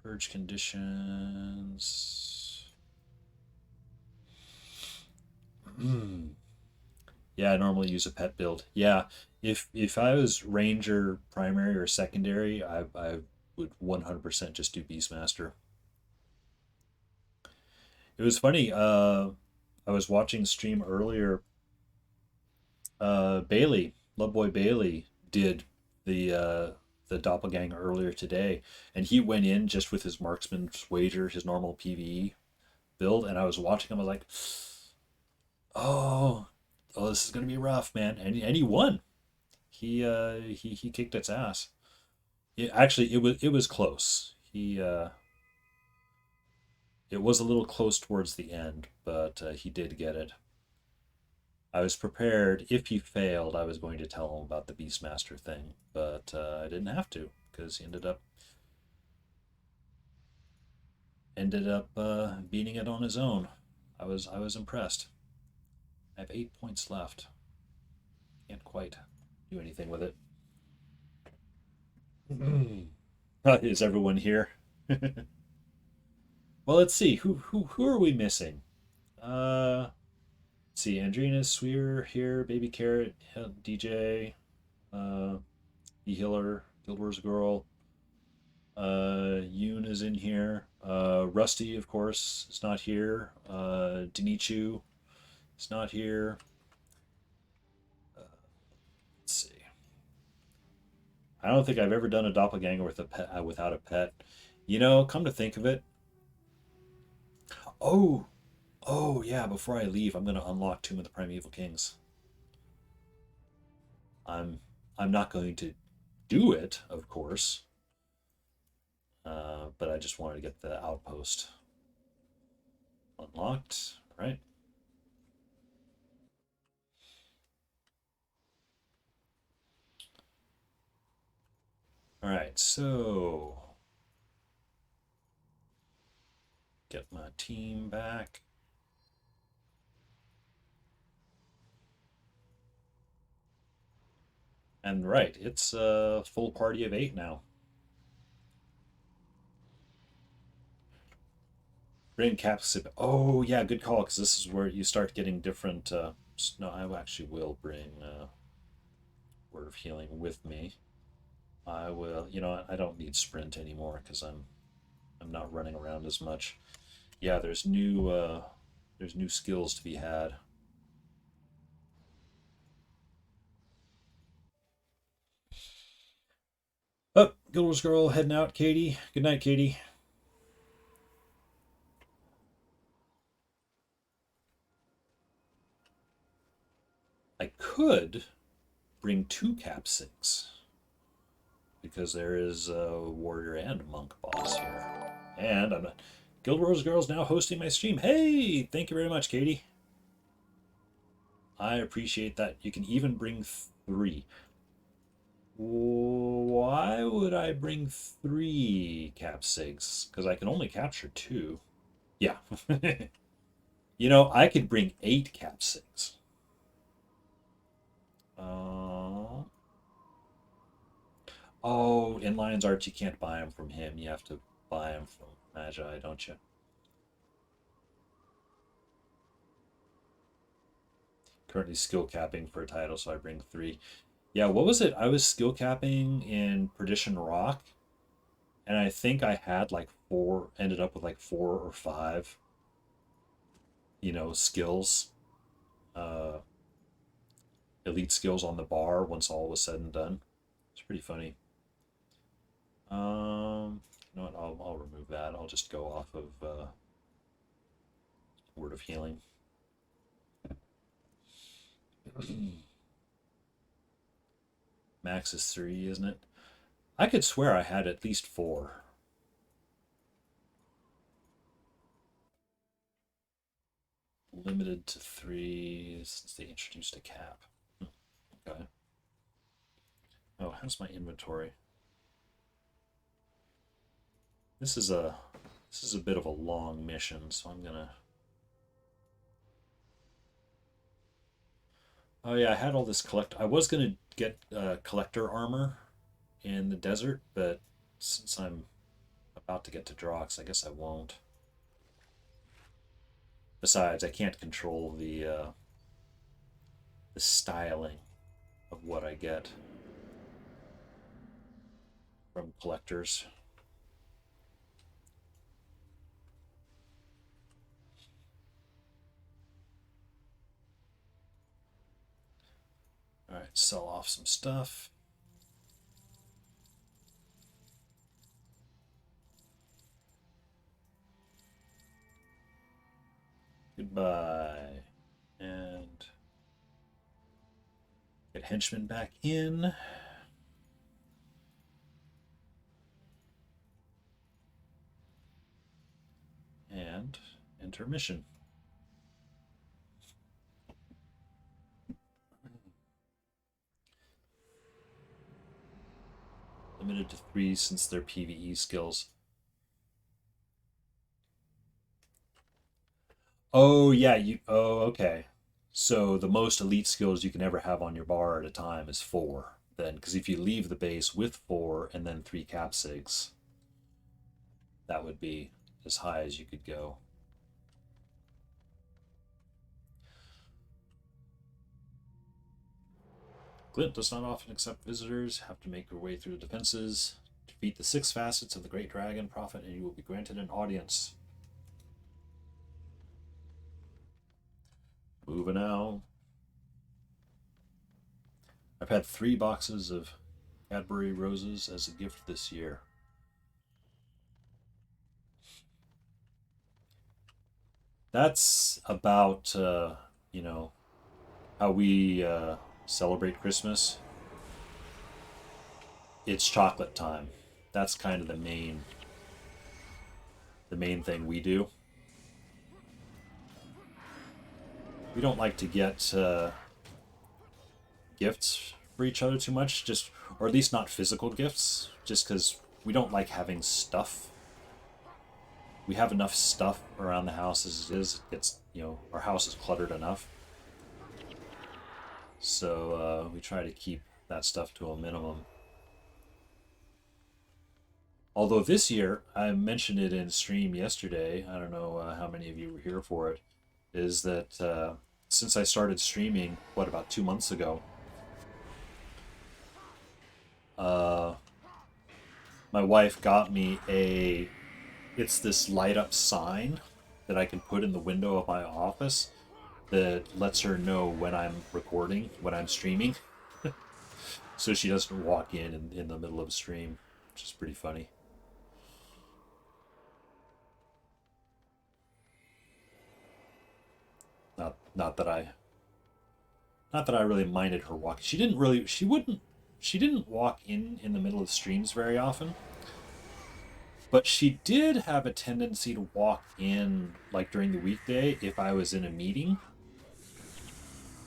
Speaker 1: Purge conditions. Yeah, I normally use a pet build. Yeah, if I was ranger primary or secondary, I would 100% just do Beastmaster. It was funny. I was watching stream earlier. Bailey, Loveboy Bailey, did the doppelganger earlier today, and he went in just with his marksman's wager, his normal PVE build, and I was watching him. I was like, oh, oh, this is gonna be rough, man, and he won. He kicked its ass. Actually, it was close. It was a little close towards the end, but he did get it. I was prepared. If he failed, I was going to tell him about the Beastmaster thing, but I didn't have to because he ended up beating it on his own. I was impressed. I have 8 points left. Can't quite do anything with it. Is everyone here? Well, let's see. Who are we missing? Let's see. Andrina, Sweer here, Baby Carrot, DJ, uh, E Healer, Guild Wars Girl. Yoon is in here. Rusty, of course, is not here. Denichu is not here. Let's see. I don't think I've ever done a doppelganger with a pet without a pet. You know, come to think of it. Oh, oh yeah. Before I leave, I'm gonna unlock Tomb of the Primeval Kings. I'm I'm not going to do it, of course, but I just wanted to get the outpost unlocked, right? All right, so get my team back. And right, it's a full party of 8 now. Bring capsip. Oh yeah, good call. Because this is where you start getting different. No, I actually will bring Word of Healing with me. I will. You know, I don't need sprint anymore because I'm not running around as much. Yeah, there's new skills to be had. Oh, Guild Wars Girl heading out. Katie. Good night, Katie. could bring 2 Cap 6 because there is a warrior and monk boss here. And I'm Guild Wars Girls now hosting my stream. Hey, thank you very much, Katie. I appreciate that. You can even bring 3. Why would I bring 3 Cap 6? Because I can only capture 2. Yeah. You know, I could bring 8 Cap 6. Oh, in Lion's Arts, you can't buy them from him. You have to buy them from Magi, don't you? Currently skill capping for a title, so I bring 3. Yeah, what was it? I was skill capping in Perdition Rock, and I think I had like 4, ended up with like 4 or 5, skills, uh, elite skills on the bar once all was said and done. It's pretty funny. You know what? I'll remove that. I'll just go off of Word of Healing. Max is 3, isn't it? I could swear I had at least 4. Limited to 3 since they introduced a cap. Okay. Oh, how's my inventory? This is a bit of a long mission, so I'm gonna. Oh yeah, I had all this collect. I was gonna get collector armor in the desert, but since I'm about to get to Drox, I guess I won't. Besides, I can't control the styling of what I get from collectors. All right, sell off some stuff. Goodbye. And get henchmen back in. And intermission. Limited to 3 since they're PvE skills. Oh yeah, okay. So the most elite skills you can ever have on your bar at a time is 4. Then, because if you leave the base with 4 and then 3 cap sigs, that would be as high as you could go. Glint does not often accept visitors. Have to make your way through the defenses. Defeat the 6 facets of the Great Dragon Prophet, and you will be granted an audience. Moving out. I've had 3 boxes of Cadbury roses as a gift this year. That's about, how we celebrate Christmas. It's chocolate time. That's kind of the main thing we do. We don't like to get gifts for each other too much, or at least not physical gifts, just because we don't like having stuff. We have enough stuff around the house as it is. It's our house is cluttered enough, so we try to keep that stuff to a minimum. Although this year, I mentioned it in stream yesterday. I don't know how many of you were here for it. Is that since I started streaming, about 2 months ago, my wife got me it's this light up sign that I can put in the window of my office that lets her know when I'm recording, when I'm streaming. So she doesn't walk in the middle of a stream, which is pretty funny. Not that I Not that I really minded her walking. She didn't walk in the middle of streams very often. But she did have a tendency to walk in like during the weekday if I was in a meeting.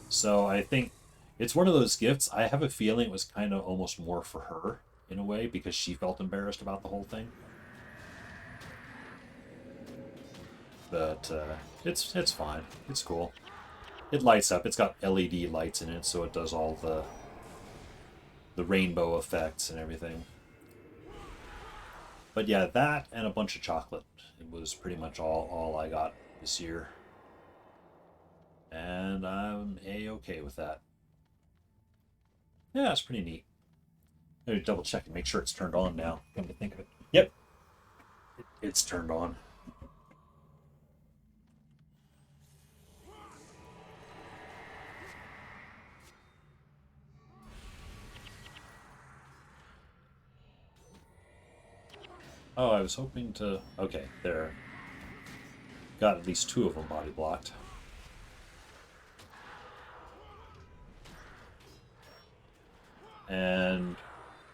Speaker 1: So I think it's one of those gifts. I have a feeling it was kind of almost more for her in a way because she felt embarrassed about the whole thing. But it's fine. It's cool. It lights up. It's got LED lights in it, so it does all the rainbow effects and everything. But yeah, that and a bunch of chocolate. It was pretty much all I got this year. And I'm A-okay with that. Yeah, it's pretty neat. I need to double check and make sure it's turned on now. Come to think of it. Yep, it's turned on. Oh, I was hoping to... Okay, there. Got at least 2 of them body blocked. And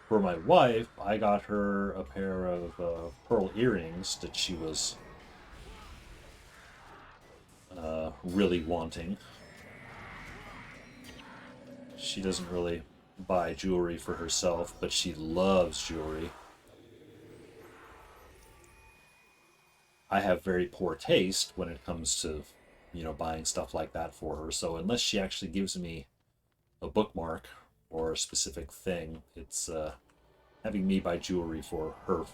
Speaker 1: for my wife, I got her a pair of pearl earrings that she was really wanting. She doesn't really buy jewelry for herself, but she loves jewelry. I have very poor taste when it comes to, buying stuff like that for her. So unless she actually gives me a bookmark or a specific thing, it's having me buy jewelry for her.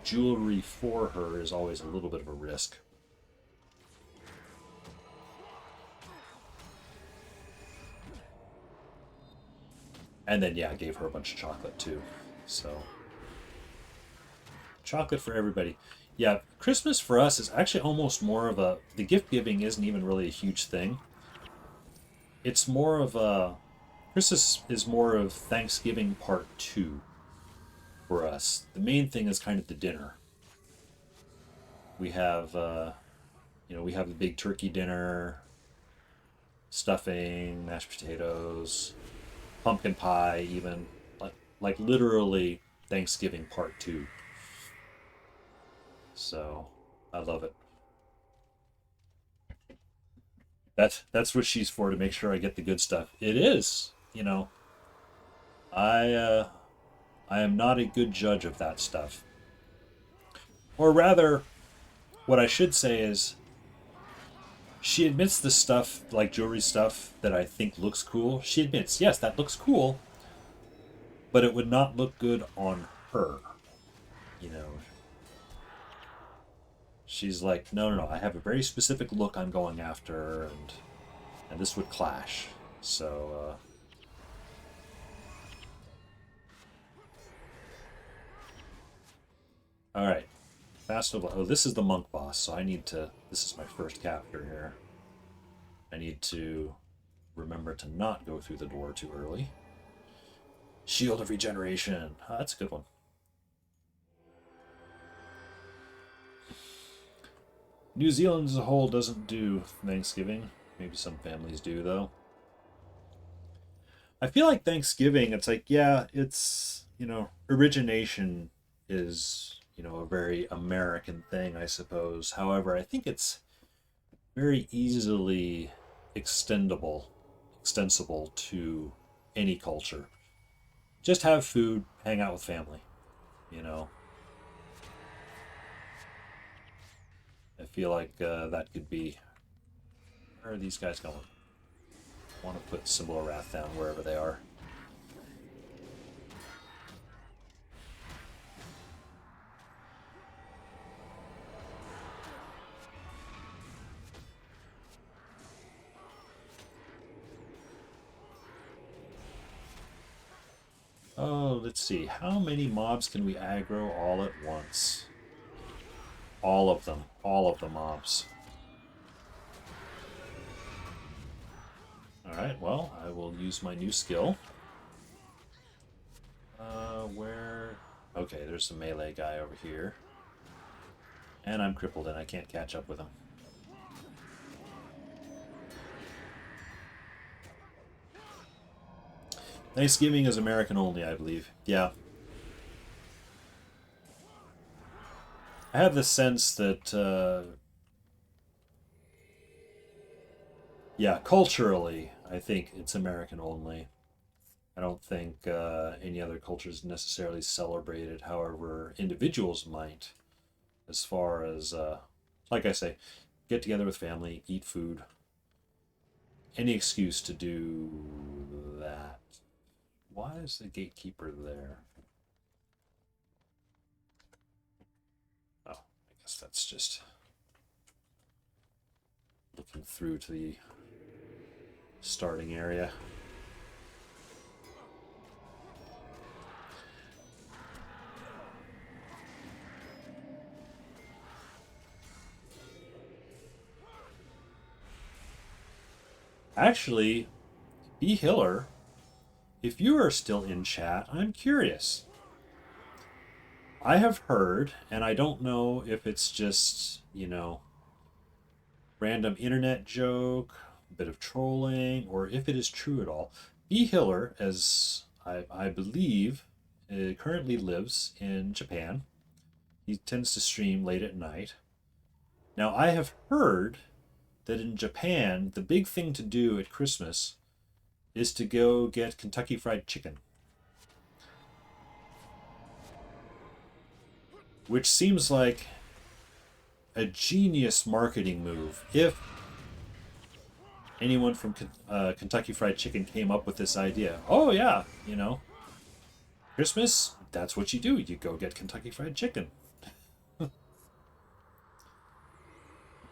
Speaker 1: Jewelry for her is always a little bit of a risk. And then yeah, I gave her a bunch of chocolate too. So chocolate for everybody. Yeah, Christmas for us is actually almost more of a... The gift giving isn't even really a huge thing. It's more of a... Christmas is more of Thanksgiving part 2 for us. The main thing is kind of the dinner. We have, we have the big turkey dinner, stuffing, mashed potatoes, pumpkin pie, even. Like literally Thanksgiving part 2. So I love it. That's what she's for, to make sure I get the good stuff. It is, I I am not a good judge of that stuff. Or rather, what I should say is she admits the stuff, like jewelry stuff, that I think looks cool. She admits, yes, that looks cool, but it would not look good on her. You know, she's like, no, no, no. I have a very specific look I'm going after, and this would clash. So, all right, fast of... Oh, this is the monk boss, so I need to... This is my first capture here. I need to remember to not go through the door too early. Shield of Regeneration. Oh, that's a good one. New Zealand as a whole doesn't do Thanksgiving. Maybe some families do, though. I feel like Thanksgiving, it's like, yeah, it's, origination is, a very American thing, I suppose. However, I think it's very easily extensible to any culture. Just have food, hang out with family, you know. I feel like that could be... Where are these guys going? I want to put Symbol of Wrath down wherever they are. Oh, let's see. How many mobs can we aggro all at once? All of them. All of the mobs. Alright, well, I will use my new skill. Where... Okay, there's the melee guy over here. And I'm crippled and I can't catch up with him. Thanksgiving is American only, I believe. Yeah. I have the sense that, yeah, culturally, I think it's American only. I don't think any other cultures necessarily celebrate it. However, individuals might, as far as, like I say, get together with family, eat food, any excuse to do that. Why is the gatekeeper there? Oh, I guess that's just looking through to the starting area. Actually, B. Hiller, if you are still in chat, I'm curious. I have heard, and I don't know if it's just, random internet joke, a bit of trolling, or if it is true at all. B. Hiller, as I believe, currently lives in Japan. He tends to stream late at night. Now, I have heard that in Japan, the big thing to do at Christmas is to go get Kentucky Fried Chicken. Which seems like a genius marketing move. If anyone from Kentucky Fried Chicken came up with this idea, oh yeah, Christmas, that's what you do. You go get Kentucky Fried Chicken.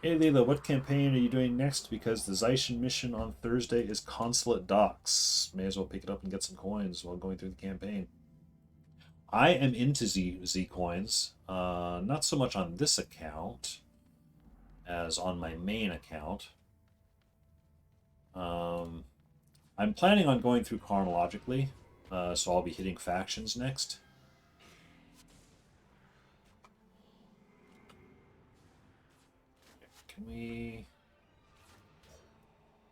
Speaker 1: Hey Leila, what campaign are you doing next? Because the Zaishin mission on Thursday is Consulate Docks. May as well pick it up and get some coins while going through the campaign. I am into Z coins, not so much on this account as on my main account. I'm planning on going through chronologically, so I'll be hitting factions next. Can we...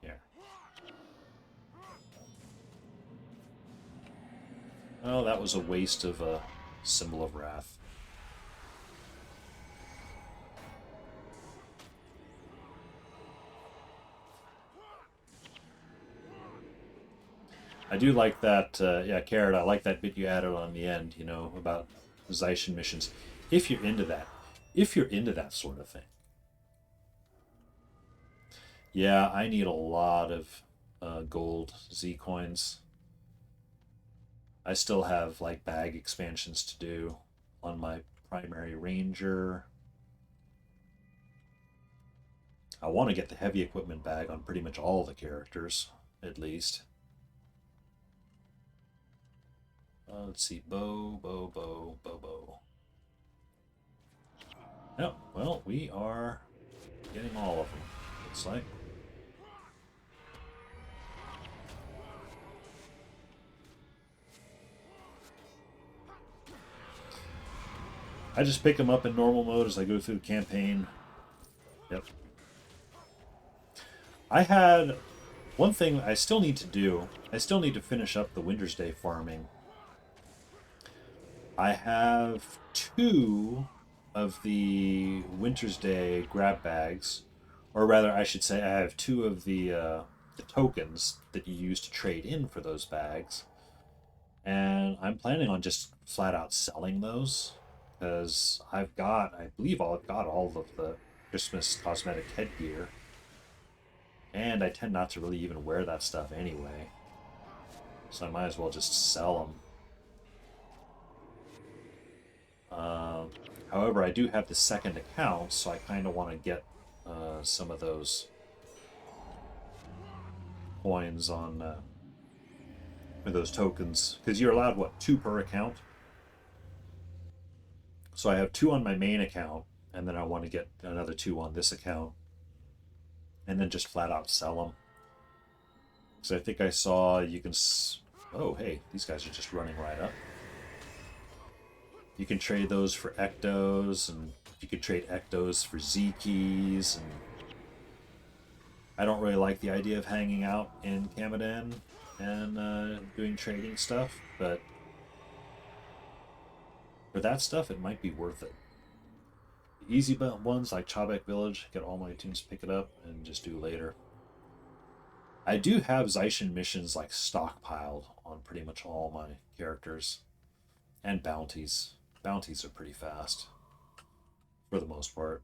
Speaker 1: Here. Oh, that was a waste of a Symbol of Wrath. I do like that, yeah, Carrot, I like that bit you added on the end, about Zaishin missions. If you're into that. If you're into that sort of thing. Yeah, I need a lot of gold Z coins. I still have, like, bag expansions to do on my primary ranger. I want to get the heavy equipment bag on pretty much all the characters, at least. Let's see, bow. Yep, well, we are getting all of them, looks like. I just pick them up in normal mode as I go through the campaign. Yep. I had one thing I still need to do. I still need to finish up the Winter's Day farming. I have 2 of the Winter's Day grab bags, or rather, I should say, I have 2 of the tokens that you use to trade in for those bags, and I'm planning on just flat out selling those because I believe I've got all of the Christmas cosmetic headgear, and I tend not to really even wear that stuff anyway, so I might as well just sell them. However, I do have the second account, so I kind of want to get some of those coins on those tokens, because you're allowed, what, 2 per account? So I have 2 on my main account, and then I want to get another 2 on this account, and then just flat out sell them. So I think I saw you can... Oh, hey, these guys are just running right up. You can trade those for Ectos, and you can trade Ectos for Z keys, and I don't really like the idea of hanging out in Kamadan, and doing trading stuff, but for that stuff, it might be worth it. The easy ones like Chobek Village, get all my tunes, pick it up, and just do later. I do have Zaishin missions like stockpiled on pretty much all my characters. And bounties. Bounties are pretty fast. For the most part.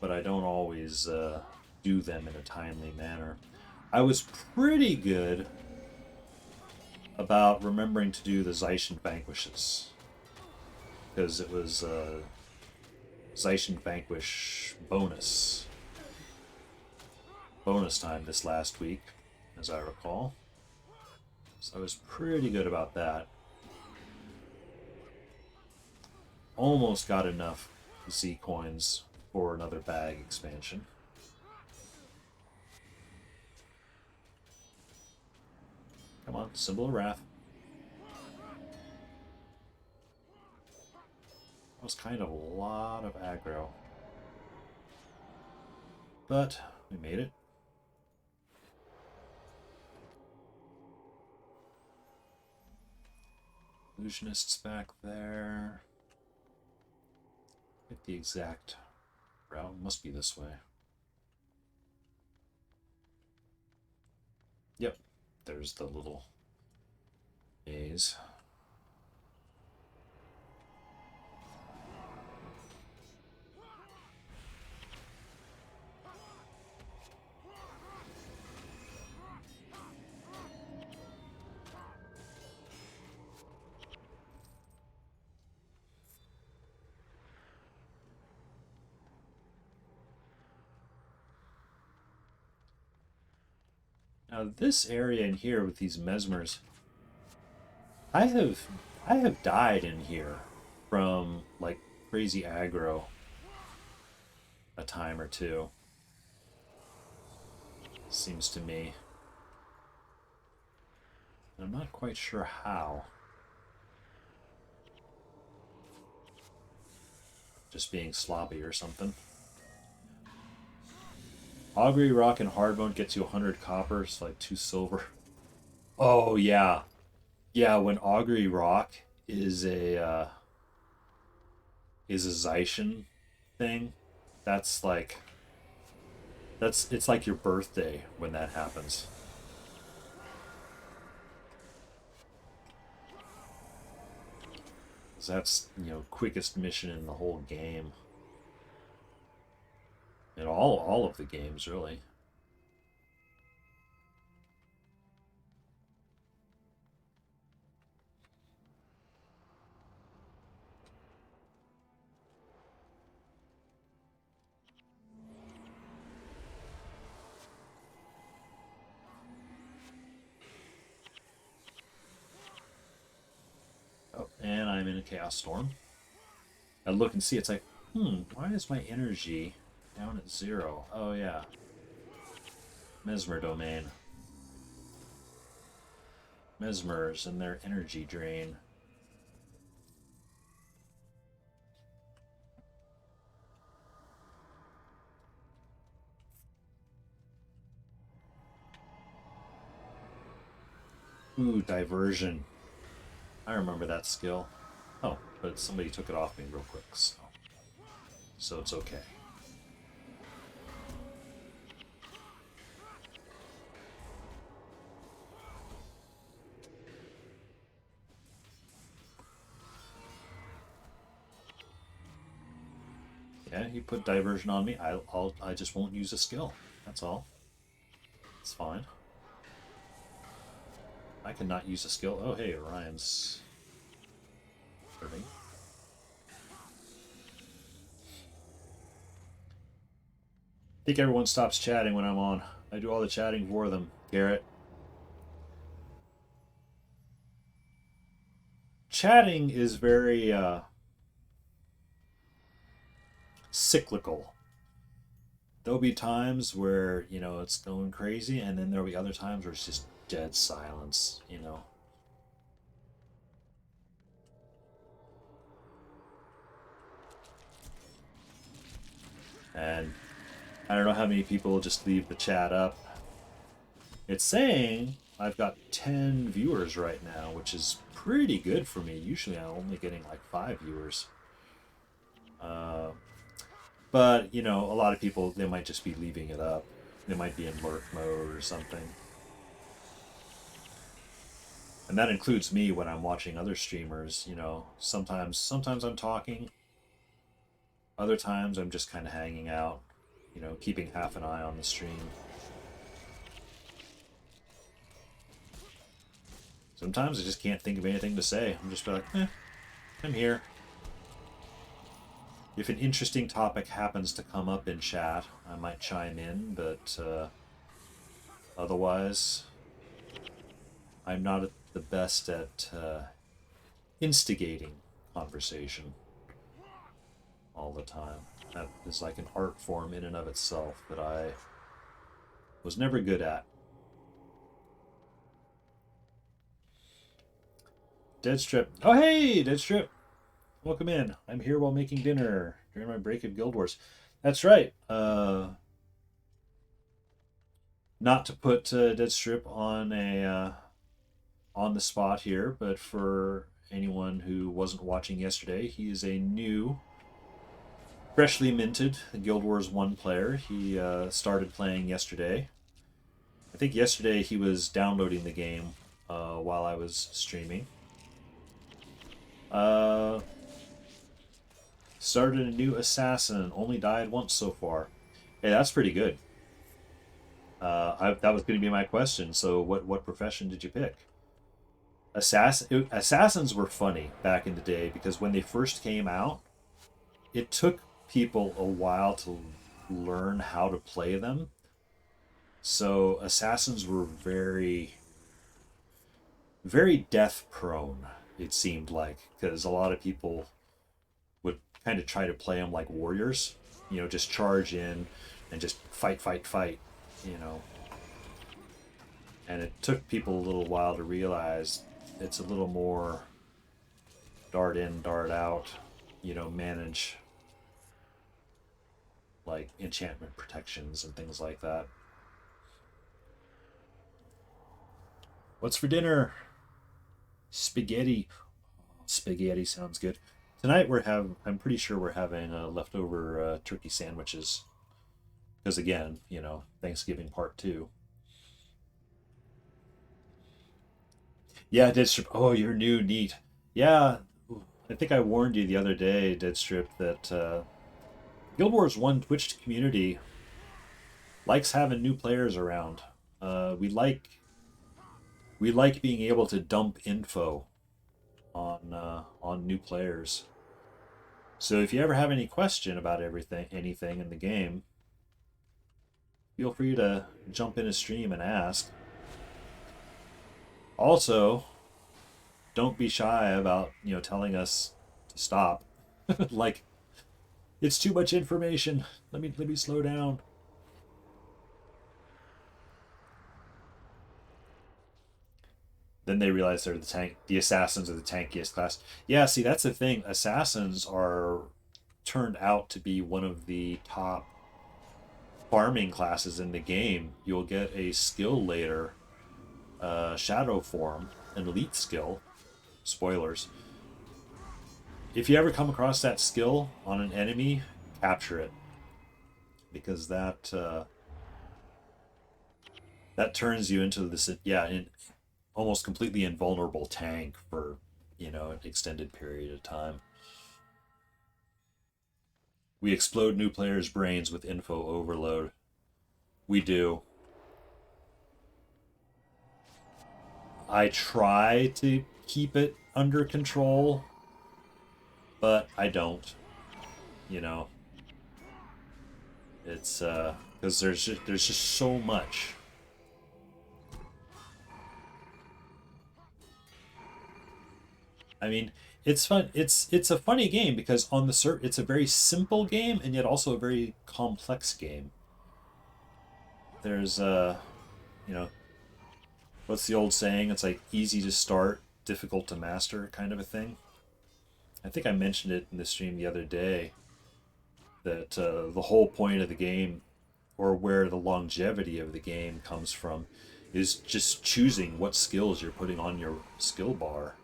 Speaker 1: But I don't always do them in a timely manner. I was pretty good about remembering to do the Zaishin Vanquishes. Because it was Zaishin Vanquish bonus time this last week, as I recall. So I was pretty good about that. Almost got enough Z coins for another bag expansion. Come on, Symbol of Wrath. That was kind of a lot of aggro. But we made it. Illusionists back there. Get the exact route. Must be this way. Yep. There's the little maze. Now this area in here with these mesmers, I have died in here from like crazy aggro a time or two. Seems to me. I'm not quite sure how. Just being sloppy or something. Augury Rock and Hardbone gets you 100 copper, so like 2 silver. Oh yeah, yeah. When Augury Rock is a Zaishin thing, that's like it's like your birthday when that happens. That's, you know, quickest mission in the whole game. In all of the games, really. Oh, and I'm in a Chaos Storm. I look and see, it's like, why is my energy down at 0? Oh, yeah. Mesmer Domain. Mesmers and their energy drain. Ooh, Diversion. I remember that skill. Oh, but somebody took it off me real quick, so it's okay. Yeah, you put Diversion on me, I just won't use a skill. That's all. It's fine. I cannot use a skill. Oh, hey, Orion's hurting. I think everyone stops chatting when I'm on. I do all the chatting for them, Garrett. Chatting is very cyclical. There'll be times where, you know, it's going crazy, and then there'll be other times where it's just dead silence, you know. And I don't know how many people just leave the chat up. It's saying I've got 10 viewers right now, which is pretty good for me. Usually I'm only getting like 5 viewers. But, you know, a lot of people, they might just be leaving it up. They might be in lurk mode or something. And that includes me when I'm watching other streamers, you know. Sometimes I'm talking. Other times I'm just kind of hanging out, you know, keeping half an eye on the stream. Sometimes I just can't think of anything to say. I'm just like, I'm here. If an interesting topic happens to come up in chat, I might chime in, but otherwise, I'm not the best at instigating conversation all the time. That is like an art form in and of itself that I was never good at. Deadstrip. Oh, hey, Deadstrip. Welcome in. I'm here while making dinner during my break of Guild Wars. That's right. Not to put Deadstrip on the spot here, but for anyone who wasn't watching yesterday, he is a new, freshly minted Guild Wars 1 player. He started playing yesterday. I think yesterday he was downloading the game while I was streaming. Started a new assassin. Only died once so far. Hey, that's pretty good. That was going to be my question. So, what profession did you pick? Assassins were funny back in the day because when they first came out, it took people a while to learn how to play them. So assassins were very, very death prone. It seemed like because a lot of people would kind of try to play them like warriors, you know, just charge in and just fight, fight, fight, you know. And it took people a little while to realize it's a little more dart in, dart out, you know, manage like enchantment protections and things like that. What's for dinner? Spaghetti. Spaghetti sounds good. Tonight I'm pretty sure we're having leftover turkey sandwiches. Because again, you know, Thanksgiving part 2. Yeah, Deadstrip. Oh, you're new, neat. Yeah, I think I warned you the other day, Deadstrip, that Guild Wars 1 Twitch community likes having new players around. We like being able to dump info on new players. So if you ever have any question about anything in the game, feel free to jump in a stream and ask. Also, don't be shy about, you know, telling us to stop. Like, it's too much information. Let me slow down. Then they realize they're the assassins are the tankiest class. Yeah, see, that's the thing. Assassins are turned out to be one of the top farming classes in the game. You'll get a skill later, shadow form, an elite skill. Spoilers. If you ever come across that skill on an enemy, capture it, because that turns you into this almost completely invulnerable tank for, you know, an extended period of time. We explode new players' brains with info overload. We do. I try to keep it under control, but I don't. You know, it's because there's just so much. I mean, it's fun. It's a funny game because on the it's a very simple game and yet also a very complex game. There's you know, what's the old saying? It's like easy to start, difficult to master kind of a thing. I think I mentioned it in the stream the other day. that the whole point of the game, or where the longevity of the game comes from, is just choosing what skills you're putting on your skill bar.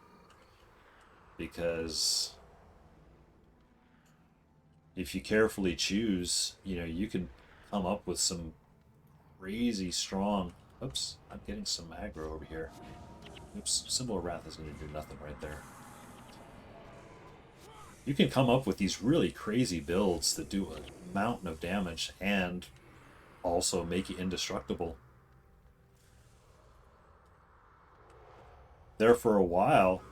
Speaker 1: Because if you carefully choose, you can come up with some crazy strong. Oops, I'm getting some aggro over here. Oops, Symbol of Wrath is going to do nothing right there. You can come up with these really crazy builds that do a mountain of damage and also make you indestructible. There for a while,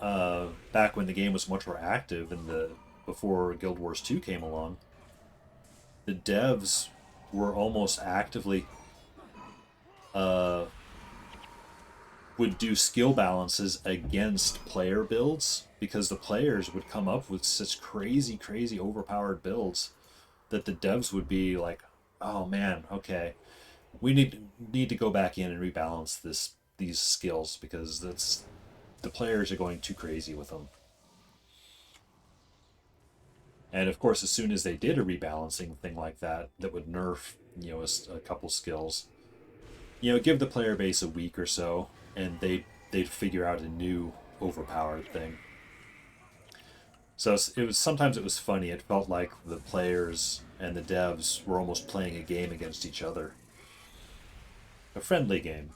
Speaker 1: back when the game was much more active and before Guild Wars 2 came along, the devs were almost actively would do skill balances against player builds, because the players would come up with such crazy overpowered builds that the devs would be like, oh man, okay, we need to go back in and rebalance these skills, because the players are going too crazy with them. And of course, as soon as they did a rebalancing thing like that would nerf a couple skills, give the player base a week or so, and they'd figure out a new overpowered thing. So sometimes it was funny. It felt like the players and the devs were almost playing a game against each other, a friendly game.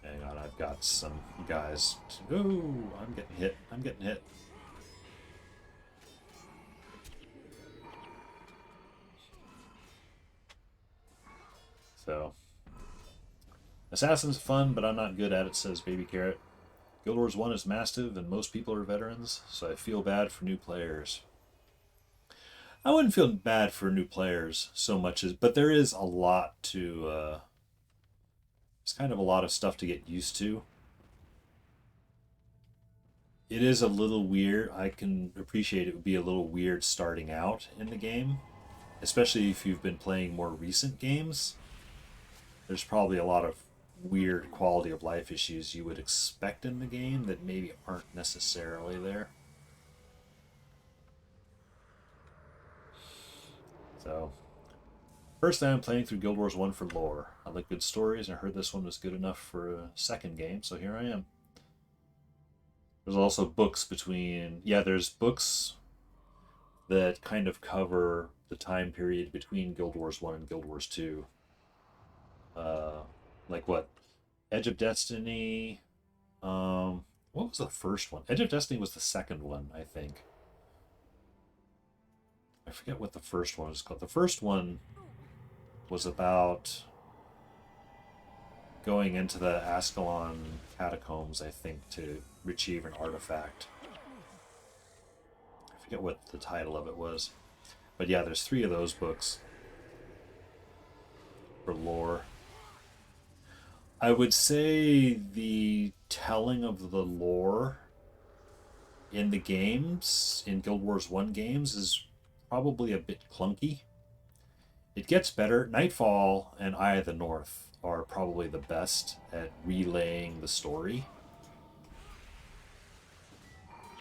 Speaker 1: Hang on, I've got some guys. Ooh, I'm getting hit. I'm getting hit. So, Assassin's fun, but I'm not good at it, says Baby Carrot. Guild Wars 1 is massive, and most people are veterans, so I feel bad for new players. I wouldn't feel bad for new players so much as, but there is a lot to, it's kind of a lot of stuff to get used to. It is a little weird. I can appreciate it would be a little weird starting out in the game, especially if you've been playing more recent games. There's probably a lot of weird quality of life issues you would expect in the game that maybe aren't necessarily there. So, first time playing through Guild Wars 1 for lore. I like good stories, and I heard this one was good enough for a second game, so here I am. There's also books there's books that kind of cover the time period between Guild Wars 1 and Guild Wars 2. Like what? Edge of Destiny. What was the first one? Edge of Destiny was the second one, I think. I forget what the first one was called. The first one was about going into the Ascalon catacombs, I think, to retrieve an artifact. I forget what the title of it was. But yeah, there's 3 of those books for lore. I would say the telling of the lore in the games, in Guild Wars 1 games, is probably a bit clunky. It gets better. Nightfall and Eye of the North are probably the best at relaying the story.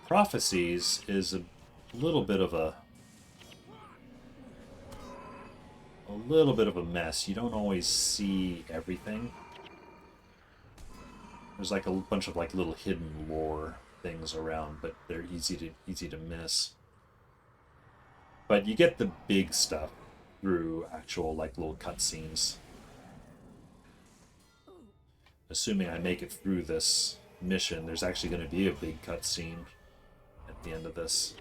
Speaker 1: Prophecies is a little bit of a mess. You don't always see everything. There's like a bunch of like little hidden lore things around, but they're easy to miss. But you get the big stuff through actual like little cutscenes. Assuming I make it through this mission, there's actually going to be a big cutscene at the end of this.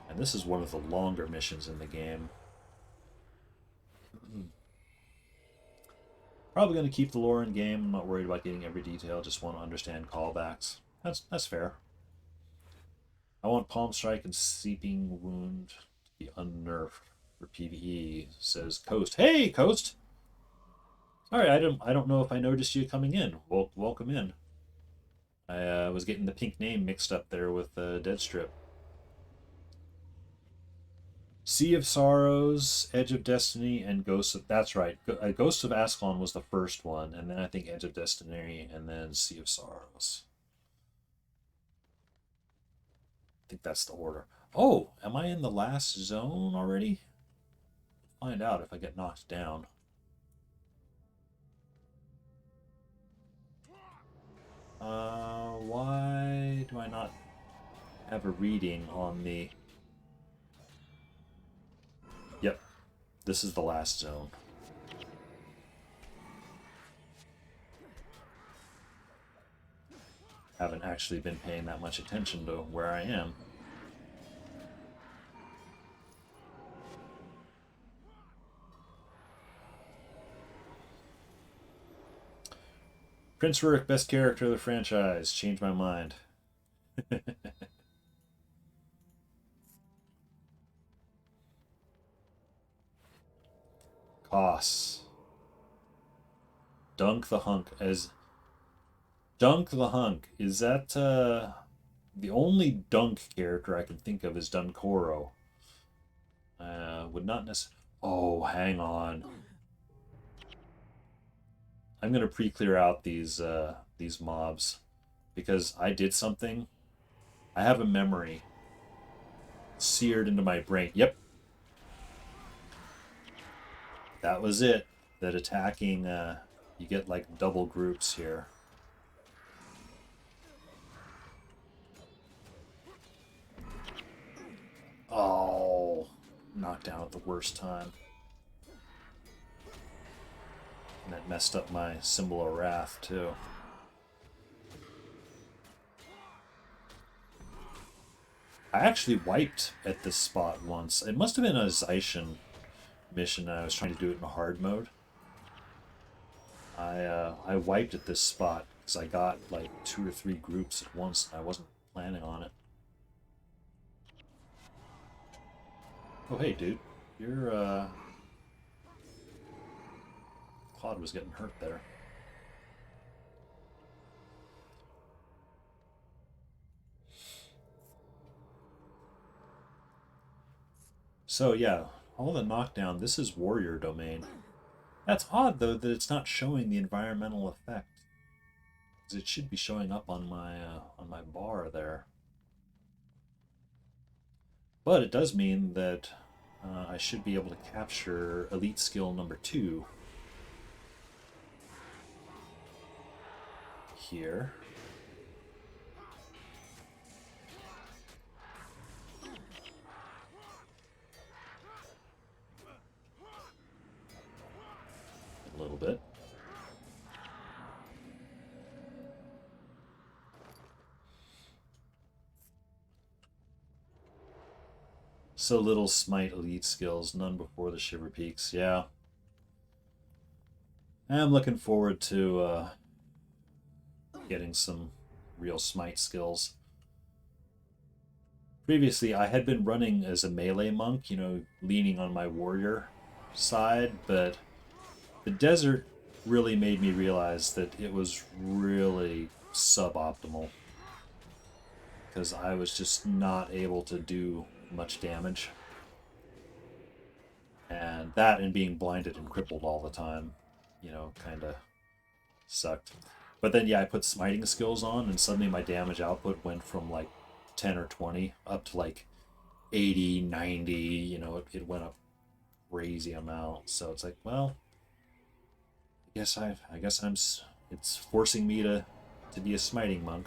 Speaker 1: And this is one of the longer missions in the game. Probably going to keep the lore in game. I'm not worried about getting every detail. Just want to understand callbacks. That's fair. I want Palm Strike and Seeping Wound to be unnerfed for PvE, says Coast. Hey, Coast! Sorry, I don't know if I noticed you coming in. Welcome in. I was getting the pink name mixed up there with Deadstrip. Sea of Sorrows, Edge of Destiny, and Ghost of... That's right. Ghost of Ascalon was the first one, and then I think Edge of Destiny, and then Sea of Sorrows. I think that's the order. Oh, am I in the last zone already? Find out if I get knocked down. Why do I not have a reading on the... Yep, this is the last zone. Haven't actually been paying that much attention to where I am. Prince Rurik, best character of the franchise. Changed my mind. Koss. Dunk the Hunk as Dunk the Hunk. Is that the only Dunk character I can think of is Dunkoro. Would not necessarily. Oh, hang on. I'm gonna pre-clear out these mobs because I did something. I have a memory seared into my brain. Yep, that was it. That attacking, you get like double groups here. Oh, knocked down at the worst time. And that messed up my symbol of wrath too. I actually wiped at this spot once. It must have been a Zaishin mission. I was trying to do it in hard mode. I wiped at this spot because I got like 2 or 3 groups at once and I wasn't planning on it. Oh hey dude, your Claude was getting hurt there. So yeah, all the knockdown, this is warrior domain. That's odd though that it's not showing the environmental effect. Because it should be showing up on my bar there. But it does mean that I should be able to capture elite skill number 2 here. A little bit. So little smite elite skills, none before the Shiver Peaks. Yeah. I'm looking forward to getting some real smite skills. Previously, I had been running as a melee monk, you know, leaning on my warrior side, but the desert really made me realize that it was really suboptimal because I was just not able to do much damage. And that and being blinded and crippled all the time, you know, kind of sucked. But then, yeah, I put smiting skills on, and suddenly my damage output went from like 10 or 20 up to like 80, 90, you know, it went up crazy amount. So it's like, well, I guess it's forcing me to be a smiting monk.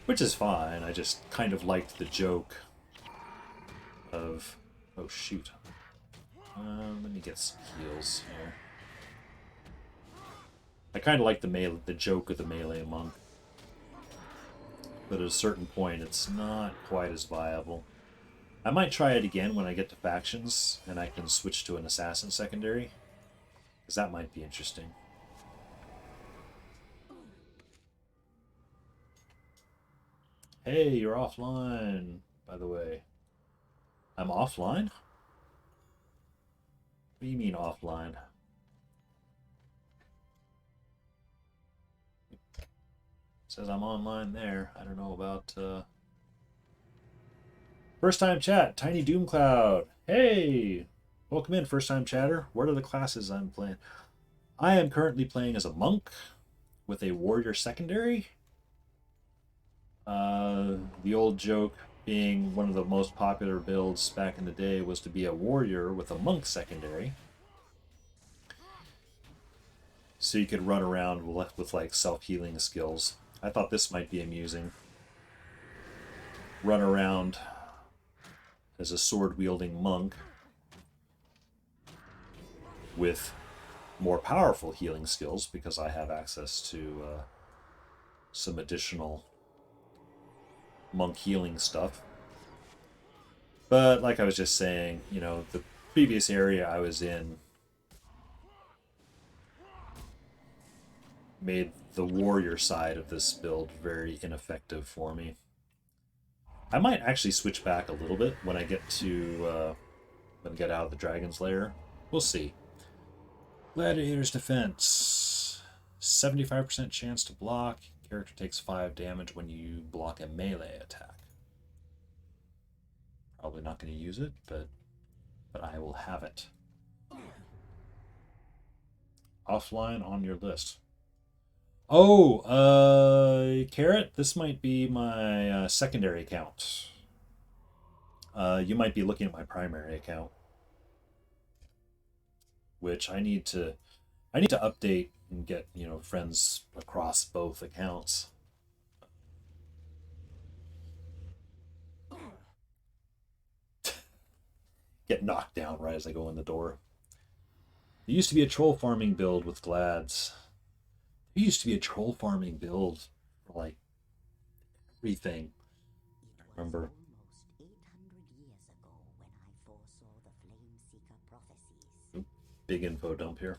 Speaker 1: Which is fine. I just kind of liked the joke of, oh shoot. Let me get some heals here. I kind of like the joke of the melee monk, but at a certain point, it's not quite as viable. I might try it again when I get to factions and I can switch to an assassin secondary, because that might be interesting. Hey, you're offline, by the way. I'm offline? What do you mean offline? Says I'm online there. I don't know about first time chat. Tiny Doom Cloud. Hey, welcome in, first time chatter. What are the classes I'm playing? I am currently playing as a monk with a warrior secondary. The old joke being one of the most popular builds back in the day was to be a warrior with a monk secondary. So you could run around with like self-healing skills. I thought this might be amusing. Run around as a sword-wielding monk with more powerful healing skills because I have access to some additional monk healing stuff. But like I was just saying, you know, the previous area I was in made the warrior side of this build very ineffective for me. I might actually switch back a little bit when I get to when I get out of the dragon's lair. We'll see. Gladiator's defense. 75% chance to block. Character takes 5 damage when you block a melee attack. Probably not going to use it, but I will have it. Offline on your list. Oh, Carrot, this might be my secondary account. You might be looking at my primary account, which I need to update and get, you know, friends across both accounts. Get knocked down right as I go in the door. There used to be a troll farming build with Glads. There used to be a troll farming build for like everything. I remember. Oop, big info dump here.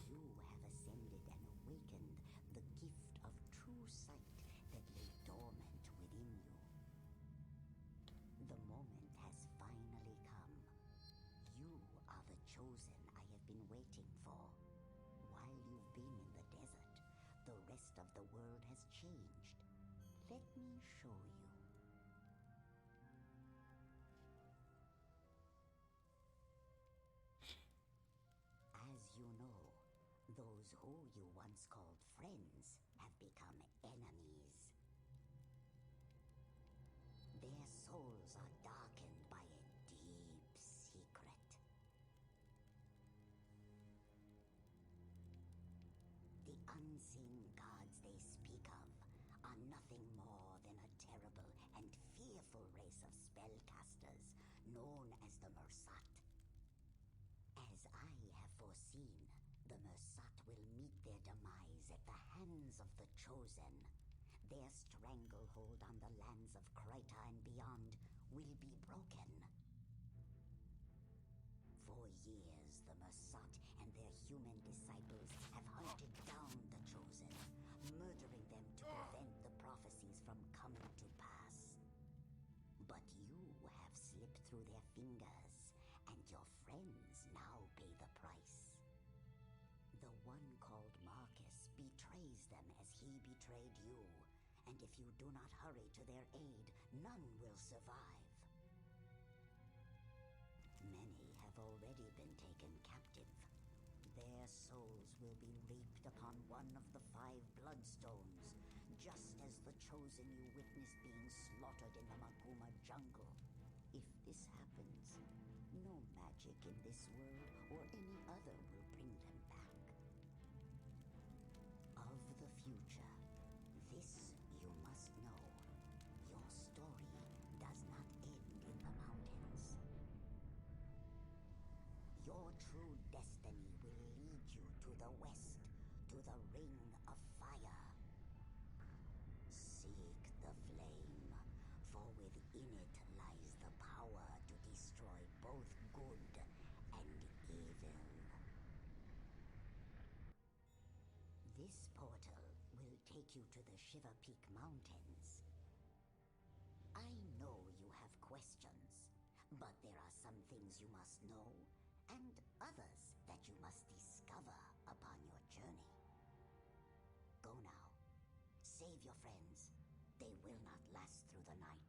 Speaker 3: will not last through the night.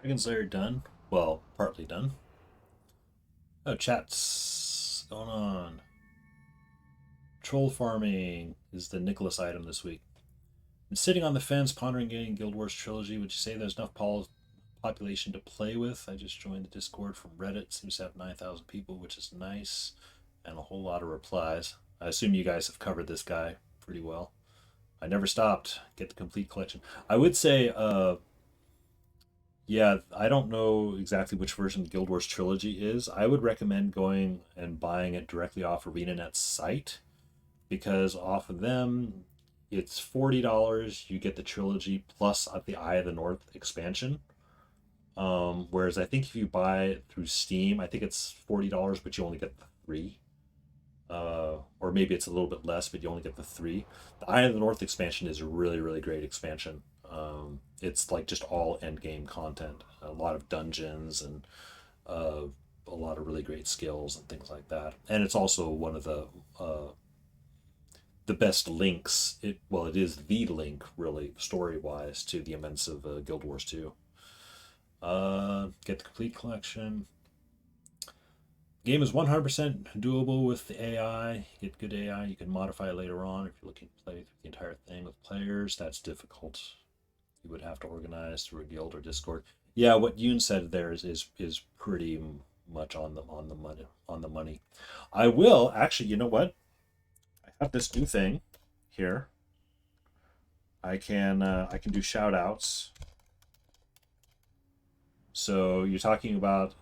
Speaker 1: Dragon Slayer done. Well, partly done. Oh, chat's going on. Troll farming is the Nicholas item this week. I'm sitting on the fence pondering getting Guild Wars Trilogy. Would you say there's enough population to play with? I just joined the Discord from Reddit. Seems to have 9,000 people, which is nice. And a whole lot of replies. I assume you guys have covered this guy pretty well. I never stopped. Get the complete collection. I would say, yeah, I don't know exactly which version Guild Wars Trilogy is. I would recommend going and buying it directly off ArenaNet's site because off of them, it's $40. You get the trilogy plus the Eye of the North expansion. Whereas I think if you buy it through Steam, I think it's $40, but you only get the three. Or maybe it's a little bit less, but you only get the three. The Eye of the North expansion is a really, really great expansion. It's like just all end game content, a lot of dungeons and a lot of really great skills and things like that. And it's also one of the best links. It is the link really story wise to the events of Guild Wars 2. Get the complete collection. Game is 100% doable with the AI. You get good AI. You can modify it later on if you're looking to play through the entire thing with players. That's difficult. You would have to organize through a guild or Discord. Yeah, what Yoon said there is pretty much on the money. I will actually. You know what? I have this new thing here. I can do shout outs. So you're talking about.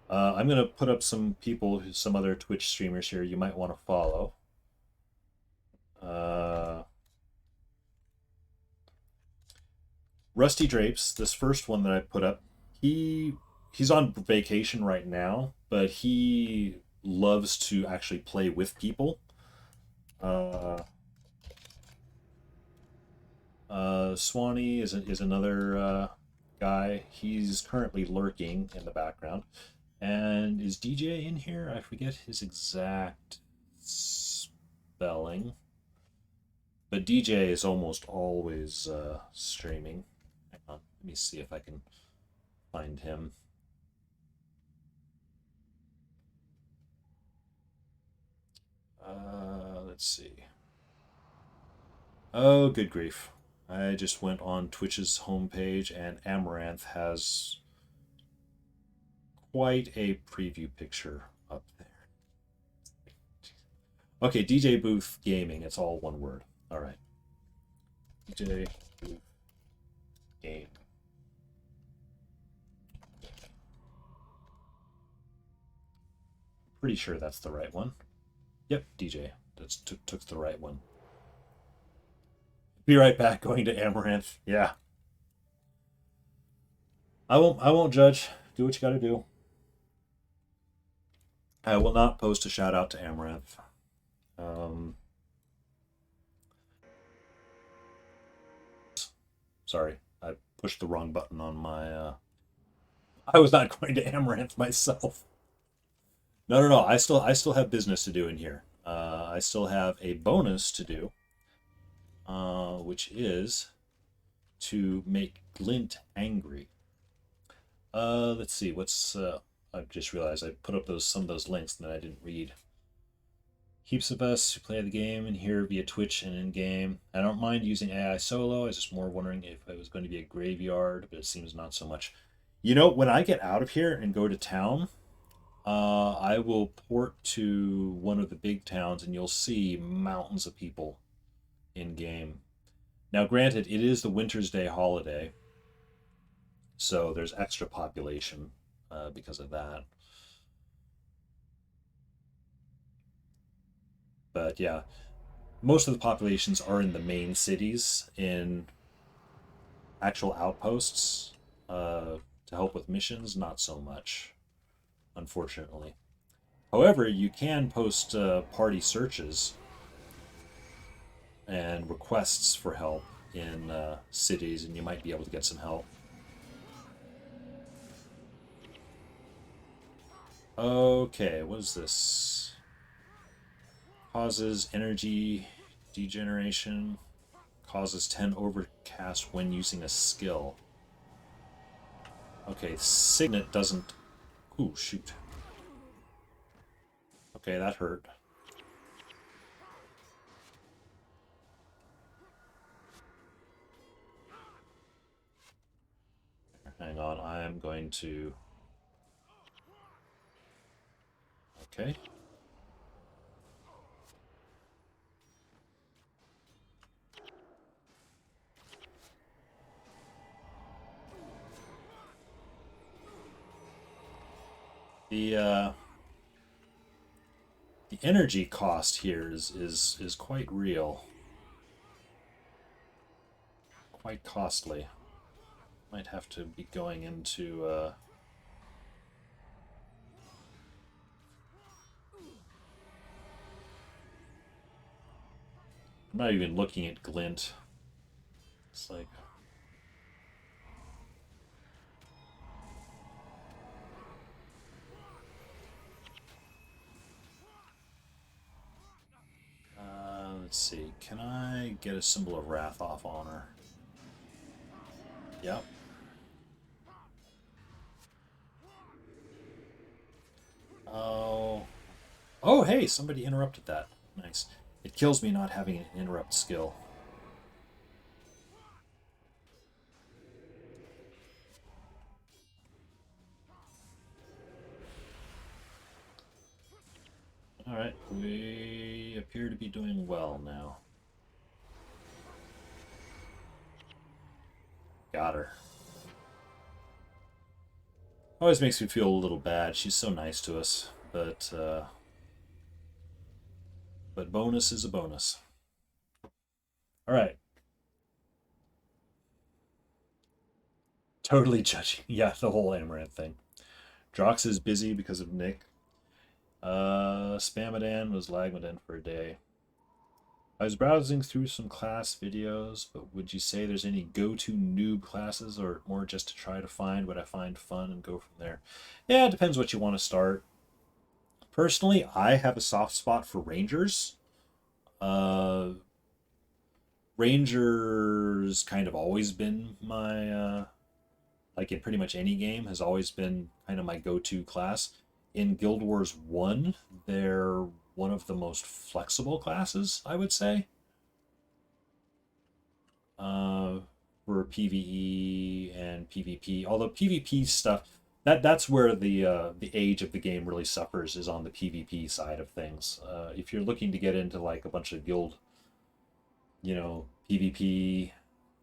Speaker 1: I'm gonna put up some people, some other Twitch streamers here you might want to follow. Rusty Drapes, this first one that I put up, he's on vacation right now, but he loves to actually play with people. Swanee is another guy. He's currently lurking in the background. And is DJ in here? I forget his exact spelling. But DJ is almost always streaming. Hang on, let me see if I can find him. Let's see. Oh, good grief. I just went on Twitch's homepage and Amaranth has quite a preview picture up there. Okay, DJ Booth Gaming. It's all one word. All right. DJ Booth Game. Pretty sure that's the right one. Yep, DJ. That's took the right one. Be right back. Going to Amaranth. Yeah. I won't judge. Do what you got to do. I will not post a shout out to Amaranth. Sorry, I pushed the wrong button on my. I was not going to Amaranth myself. No. I still have business to do in here. I still have a bonus to do, which is to make Glint angry. Let's see. What's I just realized I put up some of those links that I didn't read. Heaps of us who play the game and here via Twitch and in game. I don't mind using AI solo. I was just more wondering if it was going to be a graveyard, but it seems not so much. You know, when I get out of here and go to town, I will port to one of the big towns and you'll see mountains of people in game. Now, granted, it is the Winter's Day holiday, so there's extra population because of that. But yeah, most of the populations are in the main cities in actual outposts to help with missions, not so much, unfortunately. However, you can post party searches and requests for help in cities, and you might be able to get some help. Okay, what is this? Causes energy Degeneration causes 10 overcast when using a skill. Okay, Signet doesn't... Ooh, shoot. Okay, that hurt. Hang on, I am going to... Okay. The energy cost here is quite real. Quite costly. Might have to be going into I'm not even looking at Glint. It's like let's see. Can I get a symbol of wrath off on her? Yep. Oh. Oh, hey, somebody interrupted that. Nice. It kills me not having an interrupt skill. Alright, we appear to be doing well now. Got her. Always makes me feel a little bad. She's so nice to us, but bonus is a bonus. All right. Totally judging. Yeah, the whole Amaranth thing. Drox is busy because of Nick. Spamadan was Lagmadan for a day. I was browsing through some class videos, but would you say there's any go-to noob classes, or more just to try to find what I find fun and go from there? Yeah, it depends what you want to start. Personally, I have a soft spot for Rangers. Uh, Rangers kind of always been my like in pretty much any game has always been kind of my go-to class. In Guild Wars 1, they're one of the most flexible classes, I would say. Uh, for PvE and PvP. Although PvP stuff, that's where the age of the game really suffers, is on the PvP side of things. If you're looking to get into like a bunch of guild, PvP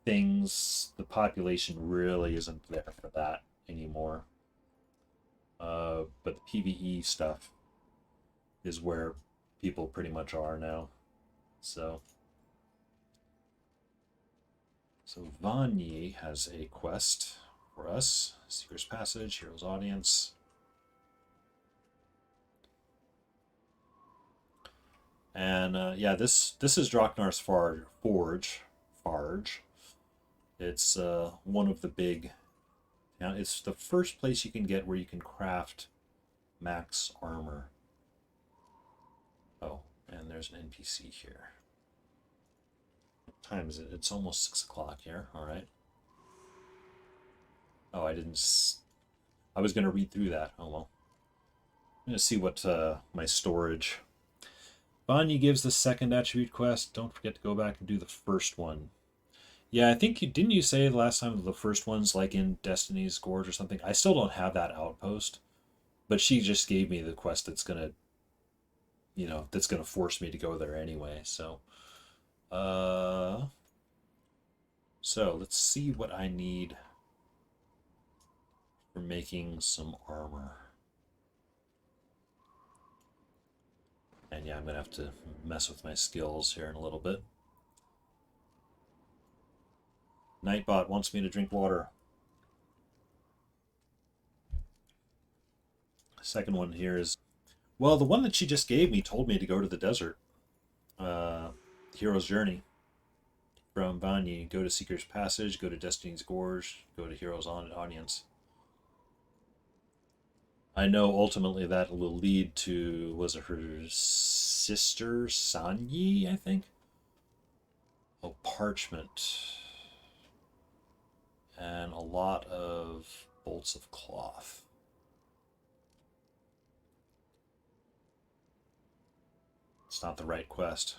Speaker 1: things, the population really isn't there for that anymore. But the PvE stuff is where people pretty much are now. So Vanyi has a quest for us. Seeker's Passage, Hero's Audience. And yeah, this is Draknar's Farge. It's one of the big. Now it's the first place you can get where you can craft max armor. Oh, and there's an NPC here. What time is it? It's almost 6 o'clock here. All right. Oh, I didn't. I was gonna read through that. Oh well. I'm gonna see what my storage. Vanya gives the second attribute quest. Don't forget to go back and do the first one. Yeah, I think you didn't you say the last time the first one's like in Destiny's Gorge or something. I still don't have that outpost, but she just gave me the quest that's gonna force me to go there anyway. Uh, so let's see what I need for making some armor. And yeah, I'm gonna have to mess with my skills here in a little bit. Nightbot wants me to drink water. Second one here is, well, the one that she just gave me told me to go to the desert. Hero's Journey from Vanyi. Go to Seeker's Passage, go to Destiny's Gorge, go to Hero's Audience. I know ultimately that will lead to, was it her sister Sanyi, I think? Oh, parchment. And a lot of bolts of cloth. It's not the right quest.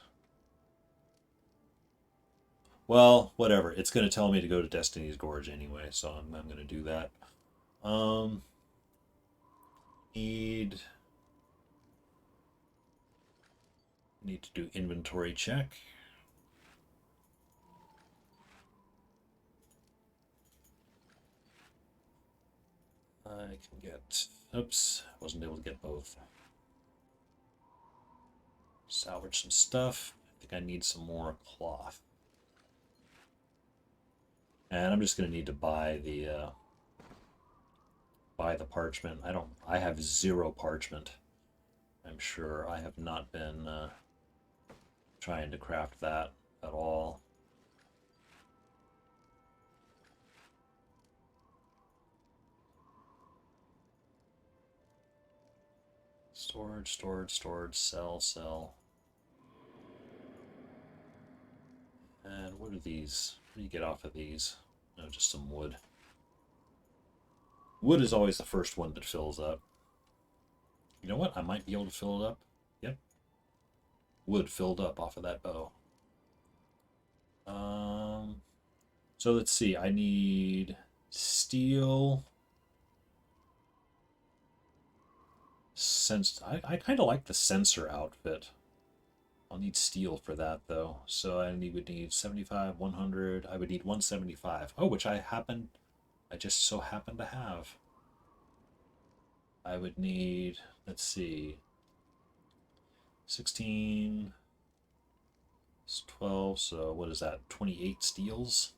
Speaker 1: Well, whatever. It's going to tell me to go to Destiny's Gorge anyway, so I'm going to do that. Um, need to do inventory check. I can get. Oops, wasn't able to get both. Salvage some stuff. I think I need some more cloth. And I'm just going to need to buy the parchment. I have 0 parchment. I'm sure I have not been trying to craft that at all. Storage, sell. And what are these? What do you get off of these? No, just some wood. Wood is always the first one that fills up. You know what? I might be able to fill it up. Yep. Wood filled up off of that bow. So let's see. I need steel. I kind of like the sensor outfit. I'll need steel for that though. So would need 75, 100. I would need 175. Oh, which I just so happen to have. I would need, let's see, 16, 12, so what is that, 28 steels?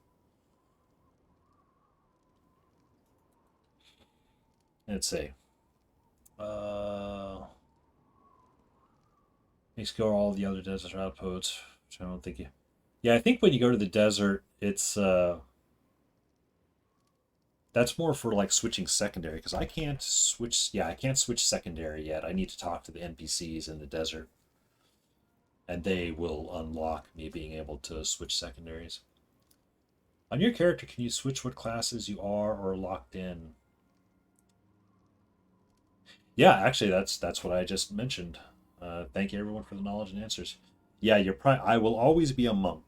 Speaker 1: Let's see. Explore all the other desert outposts, which I don't think you... Yeah, I think when you go to the desert, it's, that's more for like switching secondary, because I can't switch, yeah, I can't switch secondary yet. I need to talk to the NPCs in the desert, and they will unlock me being able to switch secondaries. On your character, can you switch what classes you are or locked in? Yeah, actually, that's what I just mentioned. Thank you everyone for the knowledge and answers. Yeah, I will always be a monk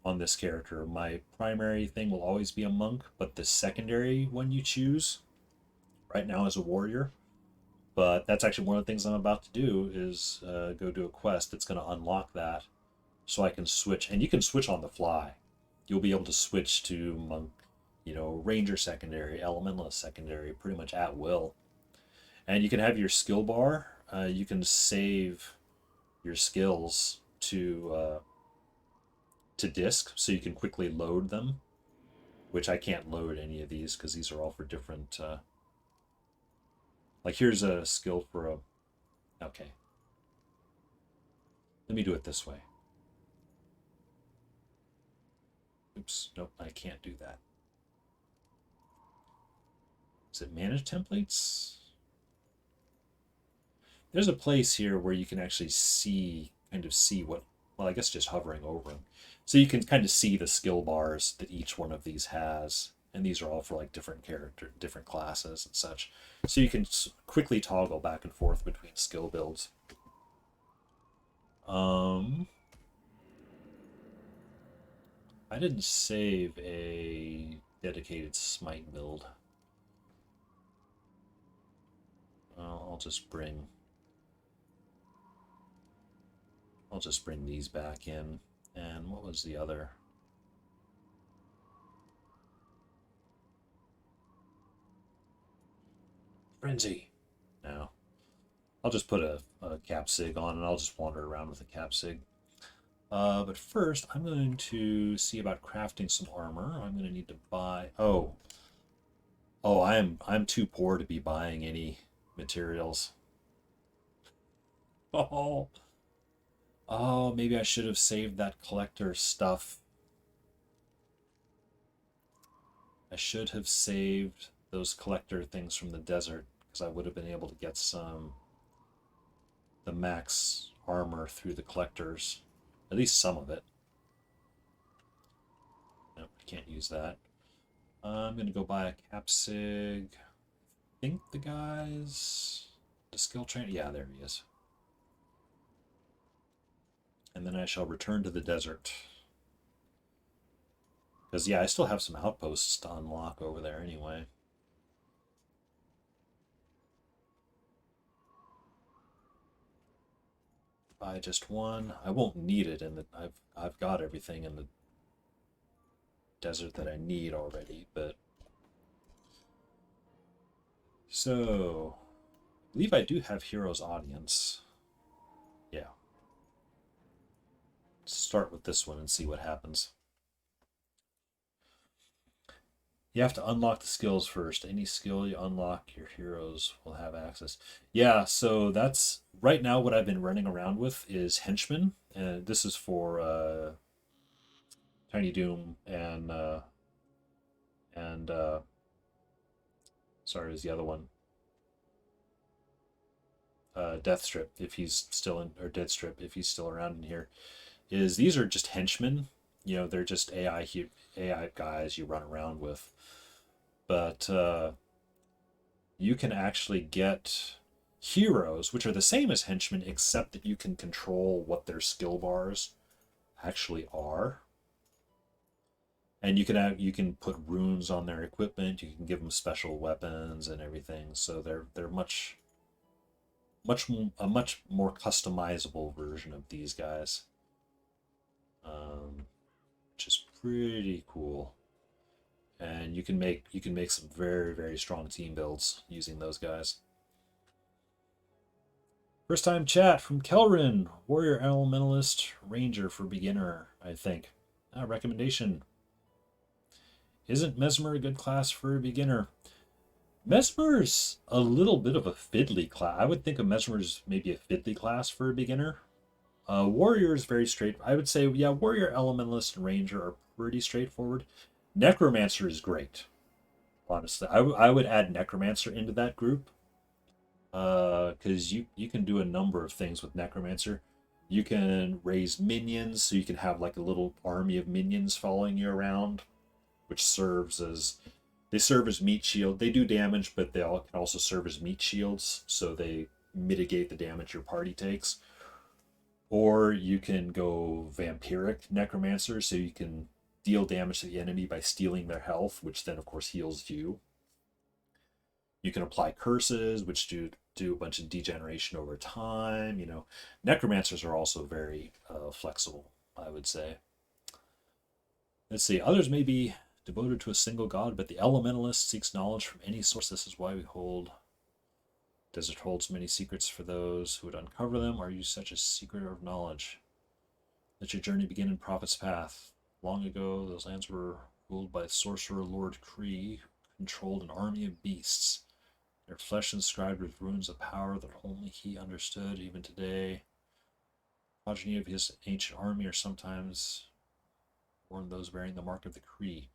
Speaker 1: on this character. My primary thing will always be a monk, but the secondary one you choose right now is a warrior. But that's actually one of the things I'm about to do is go do a quest that's going to unlock that, so I can switch. And you can switch on the fly. You'll be able to switch to monk, ranger secondary, elementalist secondary, pretty much at will. And you can have your skill bar. You can save your skills to disk, so you can quickly load them. Which I can't load any of these because these are all for different. Like here's a skill for a. Okay. Let me do it this way. Oops. Nope. I can't do that. Is it manage templates? There's a place here where you can actually kind of see what, well, I guess just hovering over them. So you can kind of see the skill bars that each one of these has. And these are all for like different classes and such. So you can quickly toggle back and forth between skill builds. I didn't save a dedicated smite build. I'll just bring these back in. And what was the other? Frenzy. No. I'll just put a cap sig on and I'll just wander around with a cap sig. But first, I'm going to see about crafting some armor. I'm going to need to buy... Oh, I'm too poor to be buying any materials. Oh, maybe I should have saved that collector stuff. I should have saved those collector things from the desert, because I would have been able to get the max armor through the collectors. At least some of it. Can't use that. I'm gonna go buy a Capsig. Think the guy's the skill trainer. Yeah, there he is. And then I shall return to the desert. Because, yeah, I still have some outposts to unlock over there anyway. Buy just one. I won't need it in the. I've got everything in the desert that I need already, but. So, I believe I do have Heroes Audience. Yeah. Start with this one and see what happens. You have to unlock the skills first. Any skill you unlock, your heroes will have access. Yeah, so that's right now what I've been running around with is Henchman. And this is for Tiny Doom and sorry, is the other one. Deathstrip, if he's still in, or Deadstrip, if he's still around in here, is these are just henchmen. You know, they're just AI guys you run around with. But you can actually get heroes, which are the same as henchmen, except that you can control what their skill bars actually are. And you can put runes on their equipment. You can give them special weapons and everything. So they're a much more customizable version of these guys, which is pretty cool. And you can make some very strong team builds using those guys. First time chat from Kelrin, Warrior Elementalist Ranger for beginner, I think. Recommendation. Isn't Mesmer a good class for a beginner? Mesmer's a little bit of a fiddly class. I would think of Mesmer as maybe a fiddly class for a beginner. Warrior is very straight. I would say, yeah, Warrior, Elementalist, and Ranger are pretty straightforward. Necromancer is great, honestly. I would add Necromancer into that group. Because you can do a number of things with Necromancer. You can raise minions, so you can have like a little army of minions following you around, which they serve as meat shield. They do damage, but they can also serve as meat shields, so they mitigate the damage your party takes. Or you can go vampiric Necromancer, so you can deal damage to the enemy by stealing their health, which then of course heals you. You can apply curses, which do a bunch of degeneration over time. You know, necromancers are also very flexible, I would say. Let's see. Others may be devoted to a single god, but the elementalist seeks knowledge from any source. This is why we hold. Desert holds many secrets for those who would uncover them. Are you such a seeker of knowledge? Let your journey begin in Prophet's Path. Long ago, those lands were ruled by sorcerer Lord Kree, who controlled an army of beasts. Their flesh inscribed with runes of power that only he understood. Even today, progeny of his ancient army are sometimes born those bearing the mark of the Kree.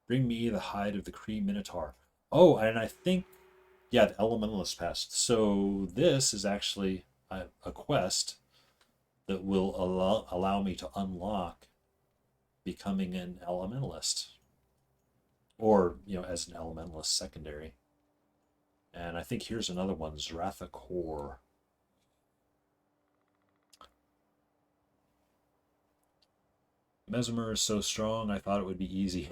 Speaker 1: Bring me the hide of the Kree Minotaur. Oh, and I think, yeah, the Elementalist Pass. So this is actually a quest that will allow me to unlock becoming an Elementalist. Or, you know, as an Elementalist secondary. And I think here's another one, Zratha Core. Mesmer is so strong, I thought it would be easy.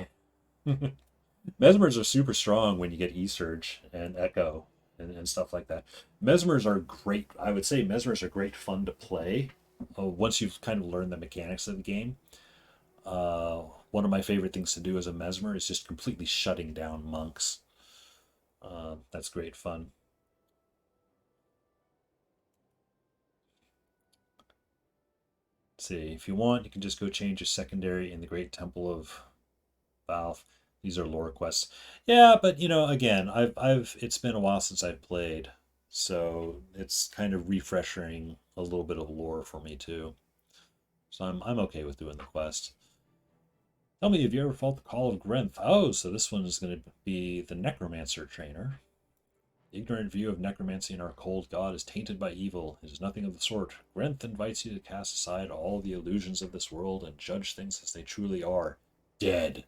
Speaker 1: Mesmers are super strong when you get E-Surge and Echo and stuff like that. Mesmers are great. I would say Mesmers are great fun to play once you've kind of learned the mechanics of the game. One of my favorite things to do as a Mesmer is just completely shutting down monks. That's great fun. Let's see, if you want, you can just go change your secondary in the Great Temple of Valve. These are lore quests. Yeah, but you know, again, it's been a while since I've played, so it's kind of refreshing a little bit of lore for me too. So I'm okay with doing the quest. Tell me, have you ever felt the call of Grenth? Oh, so this one is going to be the Necromancer trainer. The ignorant view of necromancy in our cold god is tainted by evil. It is nothing of the sort. Grenth invites you to cast aside all the illusions of this world and judge things as they truly are. Dead.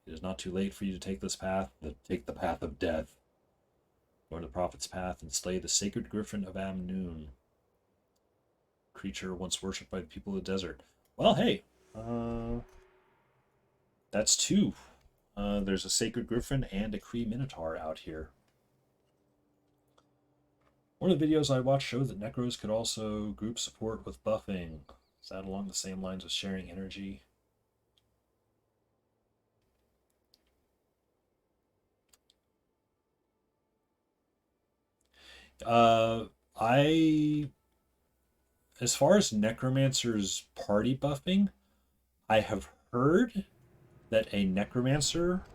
Speaker 1: It is not too late for you to take this path, take the path of death. Join the prophet's path and slay the sacred griffin of Amnoon. Creature once worshipped by the people of the desert. Well, hey, that's two. There's a sacred griffin and a Kree minotaur out here. One of the videos I watched showed that Necros could also group support with buffing. Is that along the same lines of sharing energy? I, as far as Necromancer's party buffing, I have heard that a Necromancer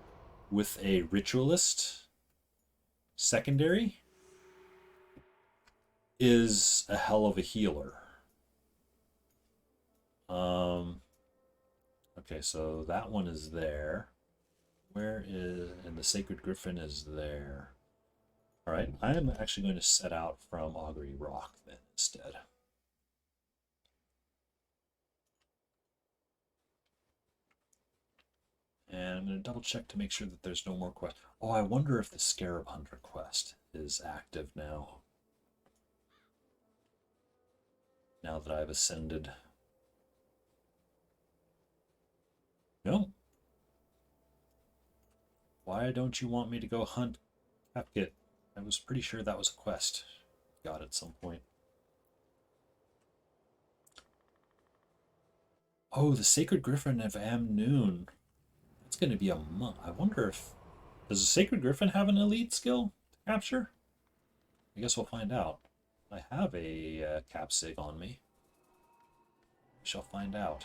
Speaker 1: with a Ritualist secondary is a hell of a healer. Okay, so that one is there. Where is, and the Sacred Griffin is there. All right, I am actually going to set out from Augury Rock then instead. And I'm going to double check to make sure that there's no more quests. Oh, I wonder if the Scarab Hunter quest is active now. Now that I've ascended. No. Why don't you want me to go hunt Capkit? I was pretty sure that was a quest. Got at some point. Oh, the Sacred Griffin of Amnoon. That's going to be a month. I wonder if... Does the Sacred Griffin have an elite skill to capture? I guess we'll find out. I have a Capsig on me. We shall find out.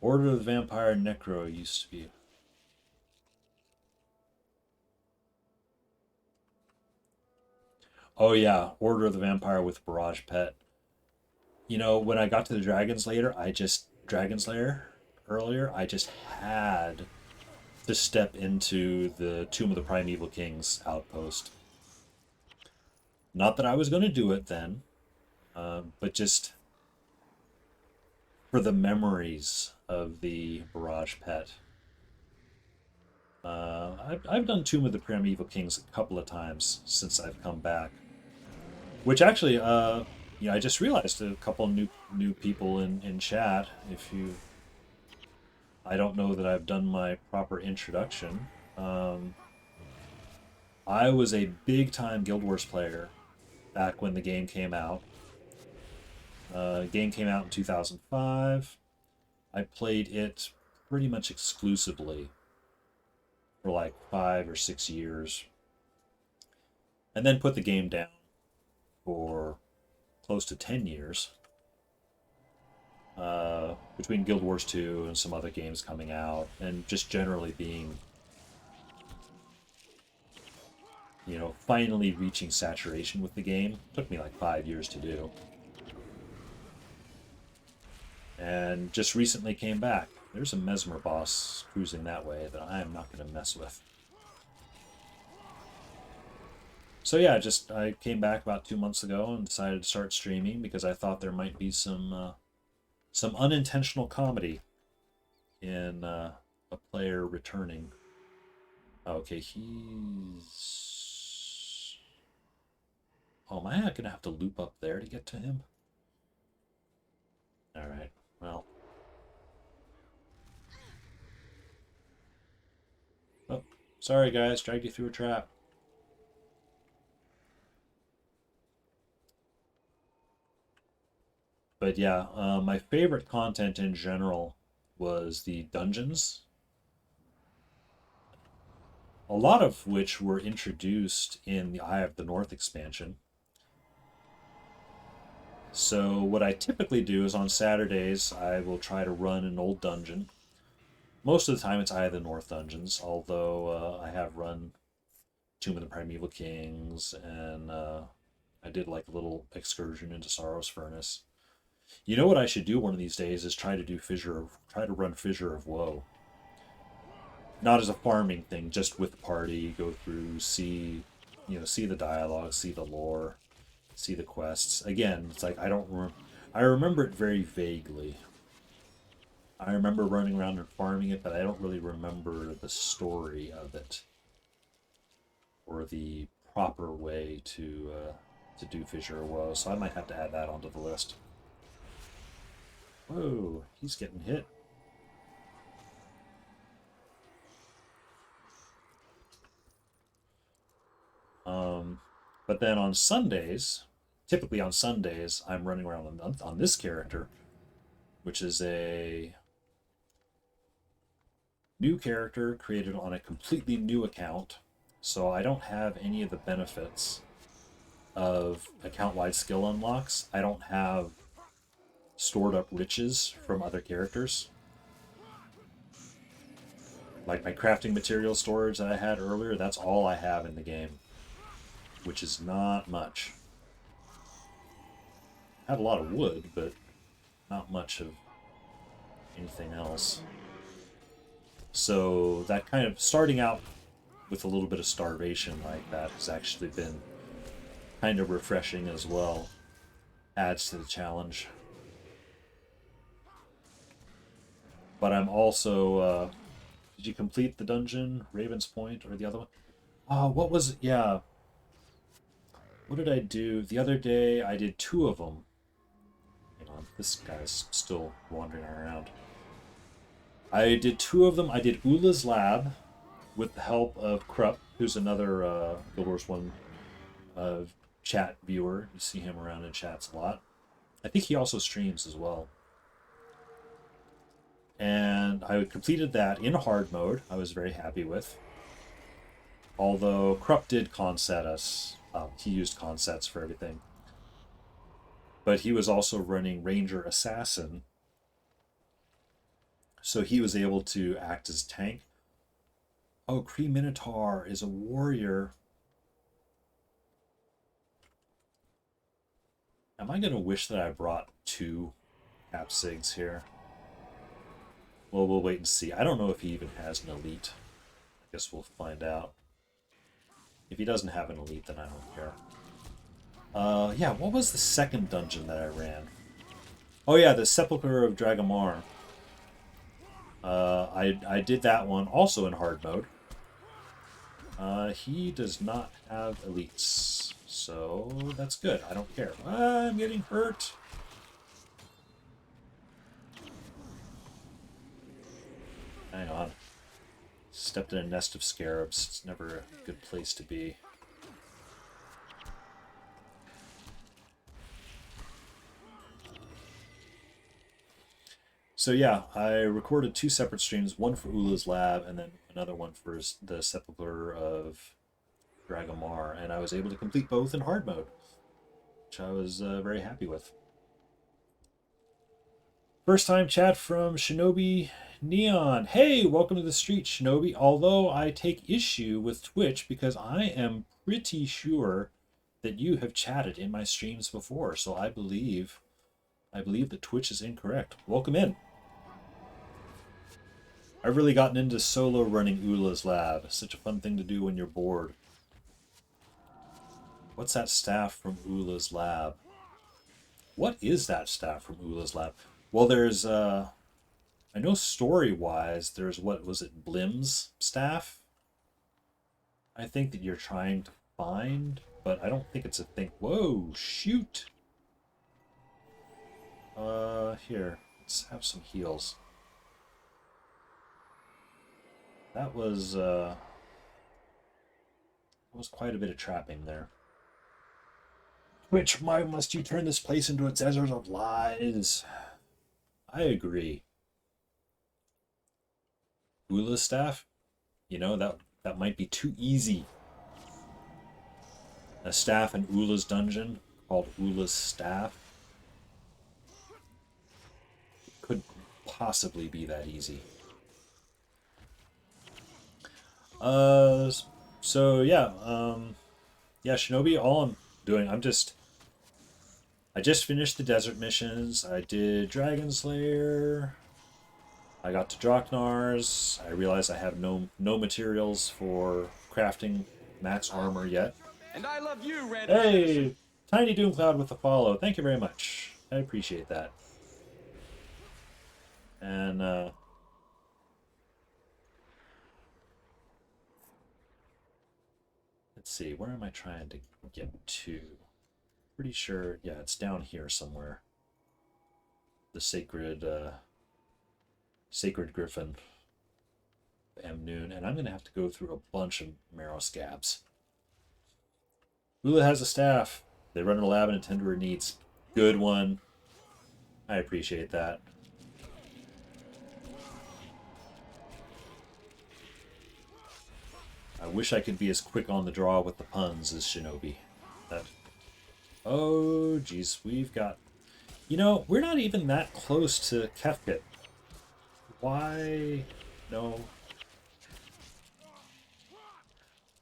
Speaker 1: Order of the Vampire Necro used to be... Oh yeah, Order of the Vampire with Barrage Pet. You know, when I got to the Dragon's Lair, earlier, I just had to step into the Tomb of the Primeval Kings outpost. Not that I was going to do it then, but just for the memories of the Barrage Pet. I've done Tomb of the Primeval Kings a couple of times since I've come back. Which actually, I just realized a couple new people in chat. I don't know that I've done my proper introduction. I was a big time Guild Wars player back when the game came out. Game came out in 2005. I played it pretty much exclusively for like 5 or 6 years, and then put the game down for close to 10 years, between Guild Wars 2 and some other games coming out, and just generally being, finally reaching saturation with the game. It took me like 5 years to do. And just recently came back. There's a Mesmer boss cruising that way that I am not going to mess with. So yeah, I came back about 2 months ago and decided to start streaming because I thought there might be some unintentional comedy in a player returning. Okay, he's... Oh, am I going to have to loop up there to get to him? Alright, well. Oh, sorry guys, dragged you through a trap. But yeah, my favorite content in general was the dungeons. A lot of which were introduced in the Eye of the North expansion. So what I typically do is on Saturdays, I will try to run an old dungeon. Most of the time it's Eye of the North dungeons, although I have run Tomb of the Primeval Kings, and I did like a little excursion into Sorrow's Furnace. You know what I should do one of these days is try to run Fissure of Woe. Not as a farming thing, just with the party, go through, see the dialogue, see the lore, see the quests. Again, it's like I remember it very vaguely. I remember running around and farming it, but I don't really remember the story of it or the proper way to do Fissure of Woe. So I might have to add that onto the list. Whoa, he's getting hit. But then on Sundays, typically on Sundays, I'm running around on this character, which is a new character created on a completely new account. So I don't have any of the benefits of account-wide skill unlocks. I don't have stored up riches from other characters. Like my crafting material storage that I had earlier, that's all I have in the game, which is not much. I have a lot of wood, but not much of anything else. So that kind of starting out with a little bit of starvation like that has actually been kind of refreshing as well. Adds to the challenge. But I'm also, did you complete the dungeon, Raven's Point, or the other one? Oh, what was it? Yeah. What did I do? The other day, I did 2 of them. Hang on, this guy's still wandering around. I did 2 of them. I did Ula's Lab with the help of Krupp, who's another Guild Wars 1 chat viewer. You see him around in chats a lot. I think he also streams as well. And I completed that in hard mode. I was very happy with. Although Krupp did conset us. He used consets for everything. But he was also running Ranger Assassin. So he was able to act as tank. Oh, Kree Minotaur is a warrior. Am I going to wish that I brought 2 Capsigs here? Well, we'll wait and see. I don't know if he even has an elite. I guess we'll find out. If he doesn't have an elite, then I don't care. Yeah, what was the second dungeon that I ran? Oh yeah, the Sepulchre of Dragomar. I did that one also in hard mode. He does not have elites, so that's good. I don't care. I'm getting hurt. Hang on. Stepped in a nest of scarabs. It's never a good place to be. So yeah, I recorded 2 separate streams, one for Ula's Lab and then another one for the Sepulchre of Dragomar, and I was able to complete both in hard mode, which I was very happy with. First time chat from Shinobi Neon. Hey, welcome to the street, Shinobi. Although I take issue with Twitch because I am pretty sure that you have chatted in my streams before, so I believe that Twitch is incorrect. Welcome in. I've really gotten into solo running Ula's Lab. Such a fun thing to do when you're bored. What's that staff from Ula's Lab? What is that staff from Ula's Lab? Well, there's, I know story-wise, there's, what was it, Blim's staff? I think that you're trying to find, but I don't think it's a thing. Whoa, shoot! Here, let's have some heals. That was quite a bit of trapping there. Twitch, why must you turn this place into a desert of lies? I agree. Ula's staff? You know, that might be too easy. A staff in Ula's dungeon called Ula's staff could possibly be that easy. So yeah, yeah, Shinobi, all I'm doing, I just finished the desert missions. I did Dragon Slayer. I got to Draknar's. I realized I have no materials for crafting max armor yet.
Speaker 4: And I love you, Randy.
Speaker 1: Hey, Tiny Doomcloud with the follow. Thank you very much. I appreciate that. And let's see, where am I trying to get to? Pretty sure, yeah, it's down here somewhere. The sacred griffin, M Noon, and I'm gonna have to go through a bunch of marrow scabs. Ula has a staff. They run in a lab and attend to her needs. Good one. I appreciate that. I wish I could be as quick on the draw with the puns as Shinobi. That. Oh, geez, we've got. You know, we're not even that close to Kefkit. Why? No.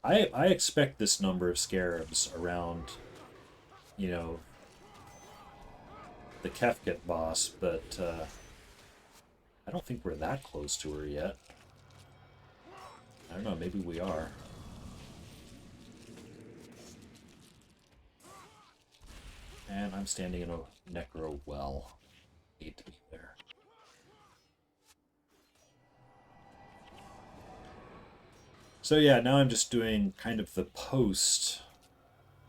Speaker 1: I expect this number of scarabs around, you know, the Kefkit boss, but I don't think we're that close to her yet. I don't know, maybe we are. And I'm standing in a necro well. Need to be there. So yeah, now I'm just doing kind of the post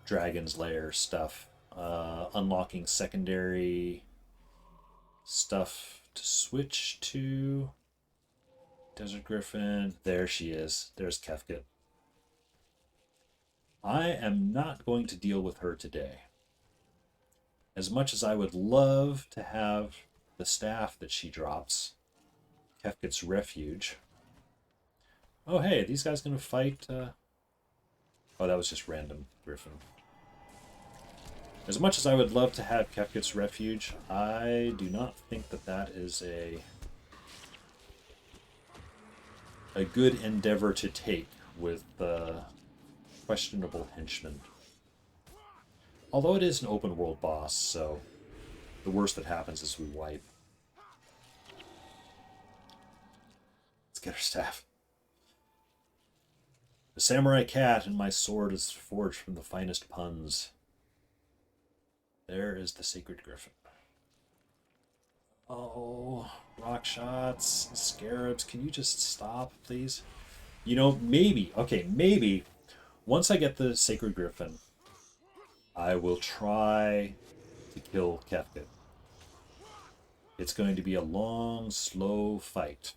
Speaker 1: Dragon's Lair stuff. Unlocking secondary stuff to switch to. Desert Griffin. There she is. There's Kefkit. I am not going to deal with her today. As much as I would love to have the staff that she drops, Kefkit's refuge. Oh, hey, these guys gonna fight? Oh, that was just random Griffin. As much as I would love to have Kefkit's refuge, I do not think that that is a good endeavor to take with questionable henchmen. Although it is an open world boss, so the worst that happens is we wipe. Let's get our staff. The samurai cat and my sword is forged from the finest puns. There is the sacred griffin. Oh, rock shots, scarabs. Can you just stop, please? You know, maybe, okay, maybe once I get the sacred griffin, I will try to kill Kefkit. It's going to be a long, slow fight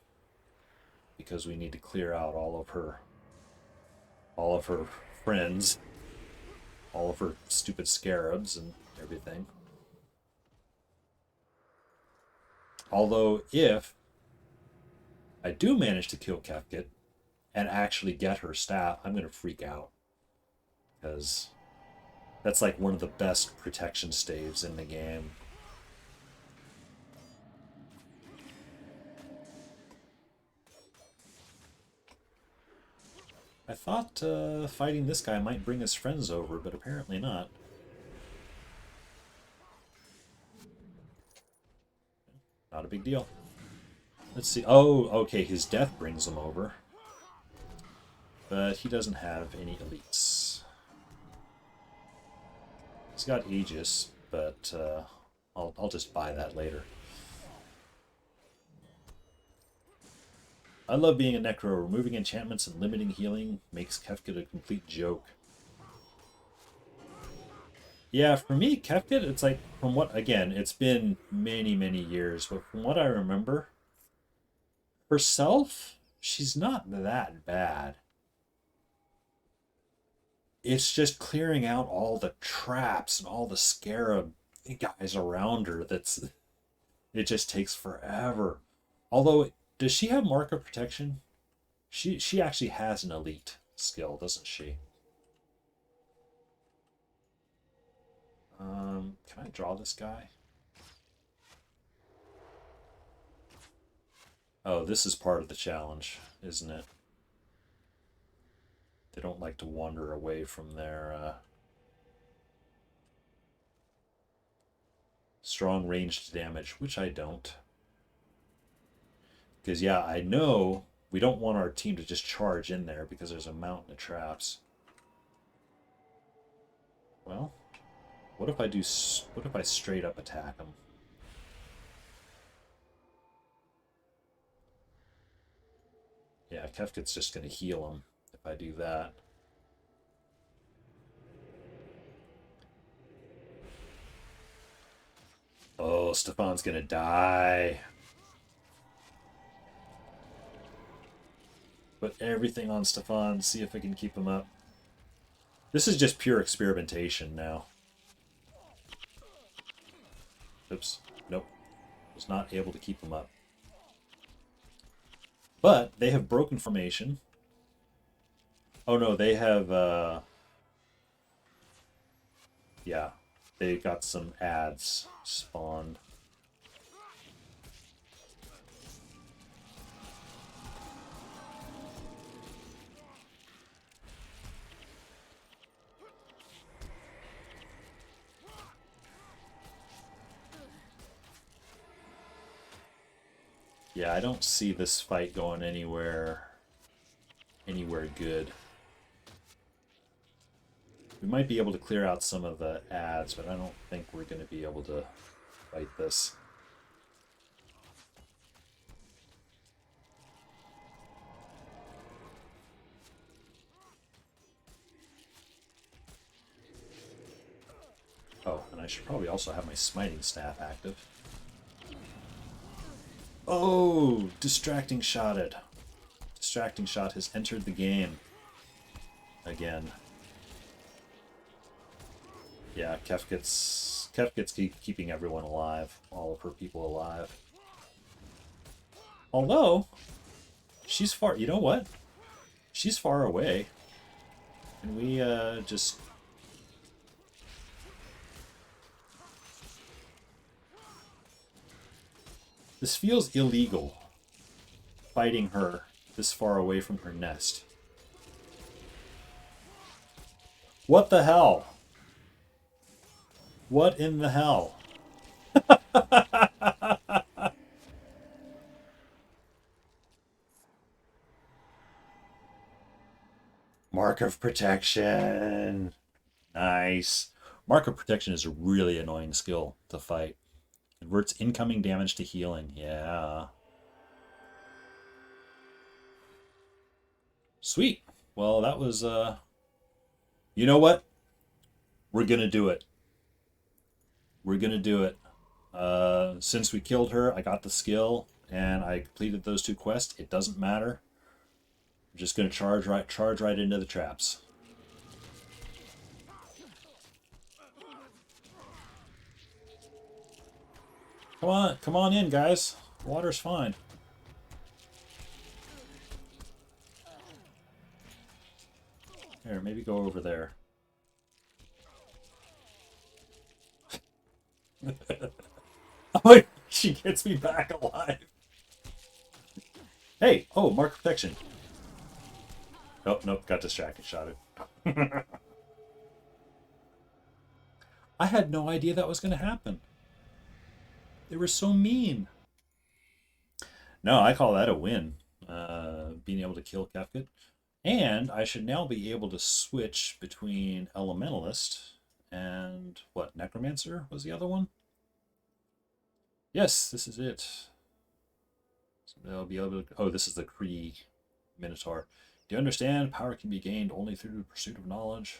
Speaker 1: because we need to clear out all of her friends, all of her stupid scarabs and everything. Although if I do manage to kill Kefkit and actually get her staff, I'm going to freak out because that's like one of the best protection staves in the game. I thought fighting this guy might bring his friends over, but apparently not. Not a big deal. Let's see. Oh, okay, his death brings him over. But he doesn't have any elites. He's got Aegis, but I'll just buy that later. I love being a Necro. Removing enchantments and limiting healing makes Kefkit a complete joke. Yeah, for me, Kefkit, it's like, from what, again, it's been many, many years, but from what I remember, herself, she's not that bad. It's just clearing out all the traps and all the scarab guys around her it just takes forever. Although, does she have Mark of Protection? She actually has an elite skill, doesn't she? Can I draw this guy? Oh, this is part of the challenge, isn't it? They don't like to wander away from their strong ranged damage, which I don't. Because, yeah, I know we don't want our team to just charge in there because there's a mountain of traps. Well, what if I straight up attack them? Yeah, Kefket's just going to heal him if I do that. Oh, Stefan's going to die. Put everything on Stefan, see if I can keep him up. This is just pure experimentation now. Oops. Nope. Was not able to keep him up. But they have broken formation. Oh no, they have yeah. They got some ads spawned. Yeah, I don't see this fight going anywhere good. We might be able to clear out some of the ads, but I don't think we're going to be able to fight this. Oh, and I should probably also have my smiting staff active. Oh, distracting shot it. Distracting shot has entered the game again. Yeah, Kefket's keeping everyone alive, all of her people alive. Although, she's far. You know what? She's far away. Can we just? This feels illegal. Fighting her this far away from her nest. What the hell? What in the hell? Mark of protection. Nice. Mark of protection is a really annoying skill to fight. Converts incoming damage to healing. Yeah. Sweet. Well, that was you know what? We're gonna do it. We're gonna do it. Since we killed her, I got the skill and I completed those 2 quests. It doesn't matter. I'm just gonna charge right into the traps. Come on in, guys. Water's fine. Here, maybe go over there. Oh, she gets me back alive. Hey, oh, mark protection. Oh, nope, got distracted, shot it. I had no idea that was going to happen. They were so mean. No, I call that a win. Being able to kill Kefket. And I should now be able to switch between Elementalist and what, Necromancer was the other one? Yes, this is it. So they'll be able to. Oh, this is the Kree Minotaur. Do you understand? Power can be gained only through the pursuit of knowledge.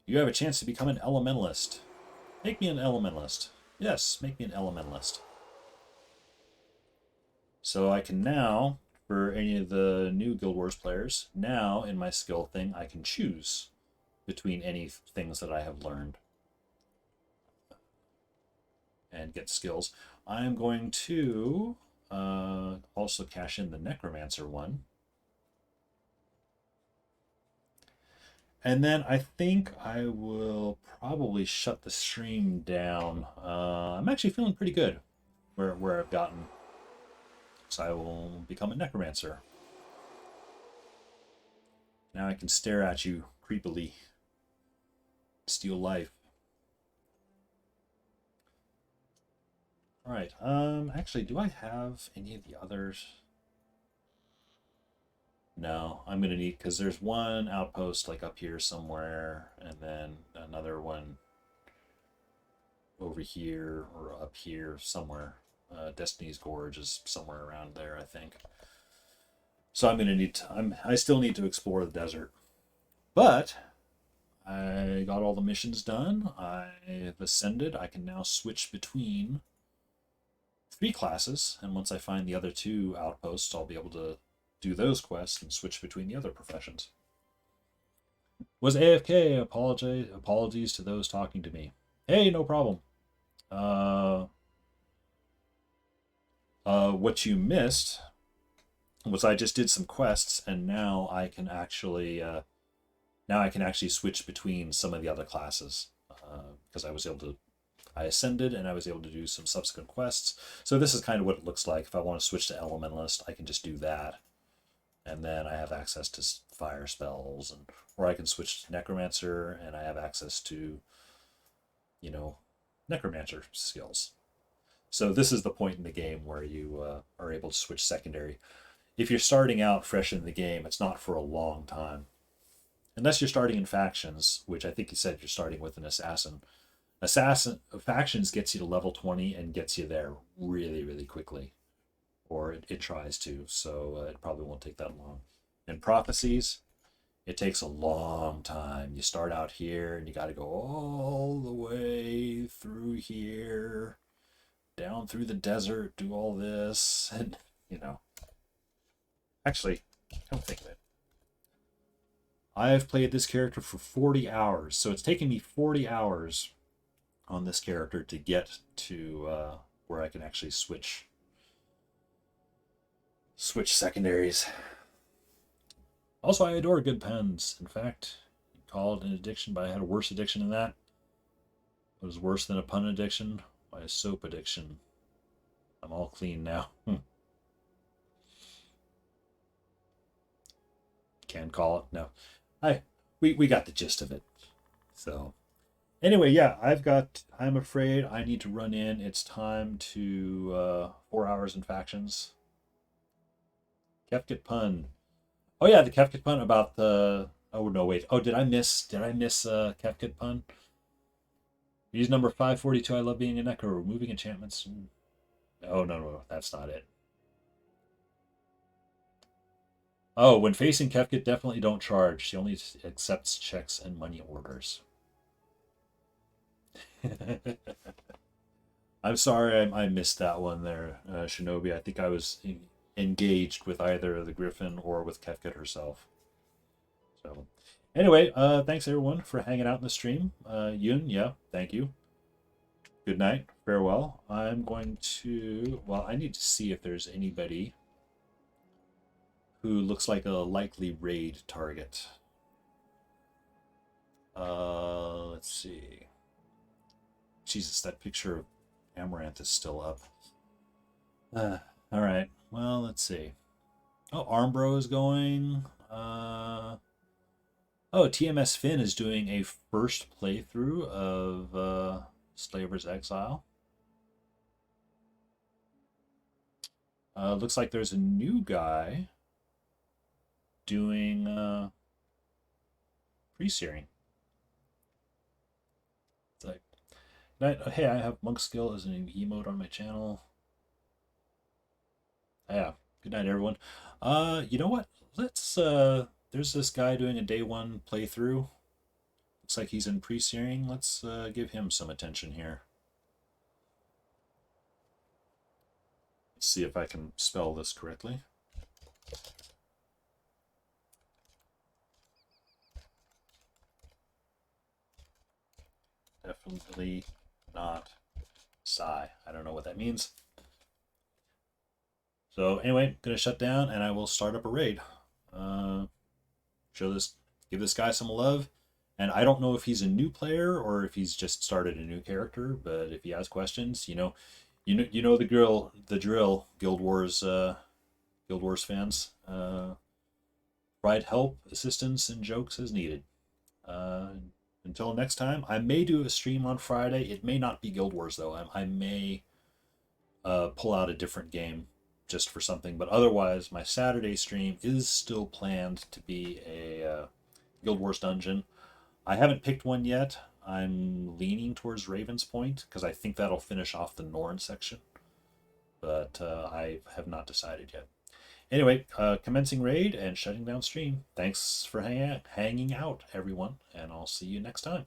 Speaker 1: You have a chance to become an Elementalist. Make me an Elementalist. Yes, make me an Elementalist. So I can now, for any of the new Guild Wars players, now in my skill thing, I can choose between any things that I have learned and get skills. I'm going to also cash in the Necromancer one. And then I think I will probably shut the stream down. I'm actually feeling pretty good where I've gotten. So I will become a Necromancer. Now I can stare at you creepily. Steal life. Alright, actually, do I have any of the others? No, I'm gonna need, because there's one outpost like up here somewhere, and then another one over here or up here somewhere. Destiny's Gorge is somewhere around there, I think. So I'm gonna need I still need to explore the desert. But I got all the missions done. I've ascended. I can now switch between 3 classes, and once I find the other 2 outposts, I'll be able to do those quests and switch between the other professions. Was AFK. Apologies to those talking to me. Hey, no problem. What you missed was I just did some quests, and now I can actually switch between some of the other classes because I ascended and I was able to do some subsequent quests. So this is kind of what it looks like. If I want to switch to Elementalist, I can just do that, and then I have access to fire spells, or I can switch to Necromancer, and I have access to, Necromancer skills. So this is the point in the game where you are able to switch secondary. If you're starting out fresh in the game, it's not for a long time. Unless you're starting in factions, which I think you said you're starting with an assassin. Factions gets you to level 20 and gets you there really, really quickly. Or it tries to, so it probably won't take that long. In prophecies, it takes a long time. You start out here and you got to go all the way through here, down through the desert, do all this, and Actually, come think of it. I've played this character for 40 hours, so it's taken me 40 hours on this character to get to where I can actually switch secondaries. Also, I adore good pens. In fact, you call it an addiction, but I had a worse addiction than that. It was worse than a pun addiction. My soap addiction. I'm all clean now. Can call it. No. We got the gist of it. So anyway, yeah, I'm afraid I need to run in. It's time to 4 hours in factions. Kefkit pun. Oh yeah, the Kefkit pun about the oh no wait. Oh, did I miss Kefkit pun? Use number 542. I love being a Necro, removing enchantments. Oh no, that's not it. Oh, when facing Kefkit, definitely don't charge. She only accepts checks and money orders. I'm sorry I missed that one there, Shinobi. I think I was engaged with either the Griffin or with Kefkit herself. So, anyway, thanks everyone for hanging out in the stream. Yun, yeah, thank you. Good night. Farewell. I'm going to... Well, I need to see if there's anybody who looks like a likely raid target. Let's see. Jesus, that picture of Amaranth is still up. All right. Well, let's see. Oh, Armbro is going. Oh, TMS Finn is doing a first playthrough of Slaver's Exile. Looks like there's a new guy doing pre-searing. It's like, hey, I have Monk Skill as an emote on my channel. Yeah, good night, everyone. You know what? Let's, there's this guy doing a day 1 playthrough. Looks like he's in pre-searing. Let's give him some attention here. Let's see if I can spell this correctly. Definitely not Psy. I don't know what that means. So anyway, gonna shut down and I will start up a raid. Give this guy some love. And I don't know if he's a new player or if he's just started a new character, but if he has questions, you know the drill, Guild Wars fans. Provide help, assistance, and jokes as needed. Until next time, I may do a stream on Friday. It may not be Guild Wars though. I may pull out a different game just for something, but otherwise my Saturday stream is still planned to be a Guild Wars dungeon. I haven't picked one yet. I'm leaning towards Raven's Point because I think that'll finish off the Norn section, but I have not decided yet. Anyway, commencing raid and shutting down stream. Thanks for hanging out, everyone, and I'll see you next time.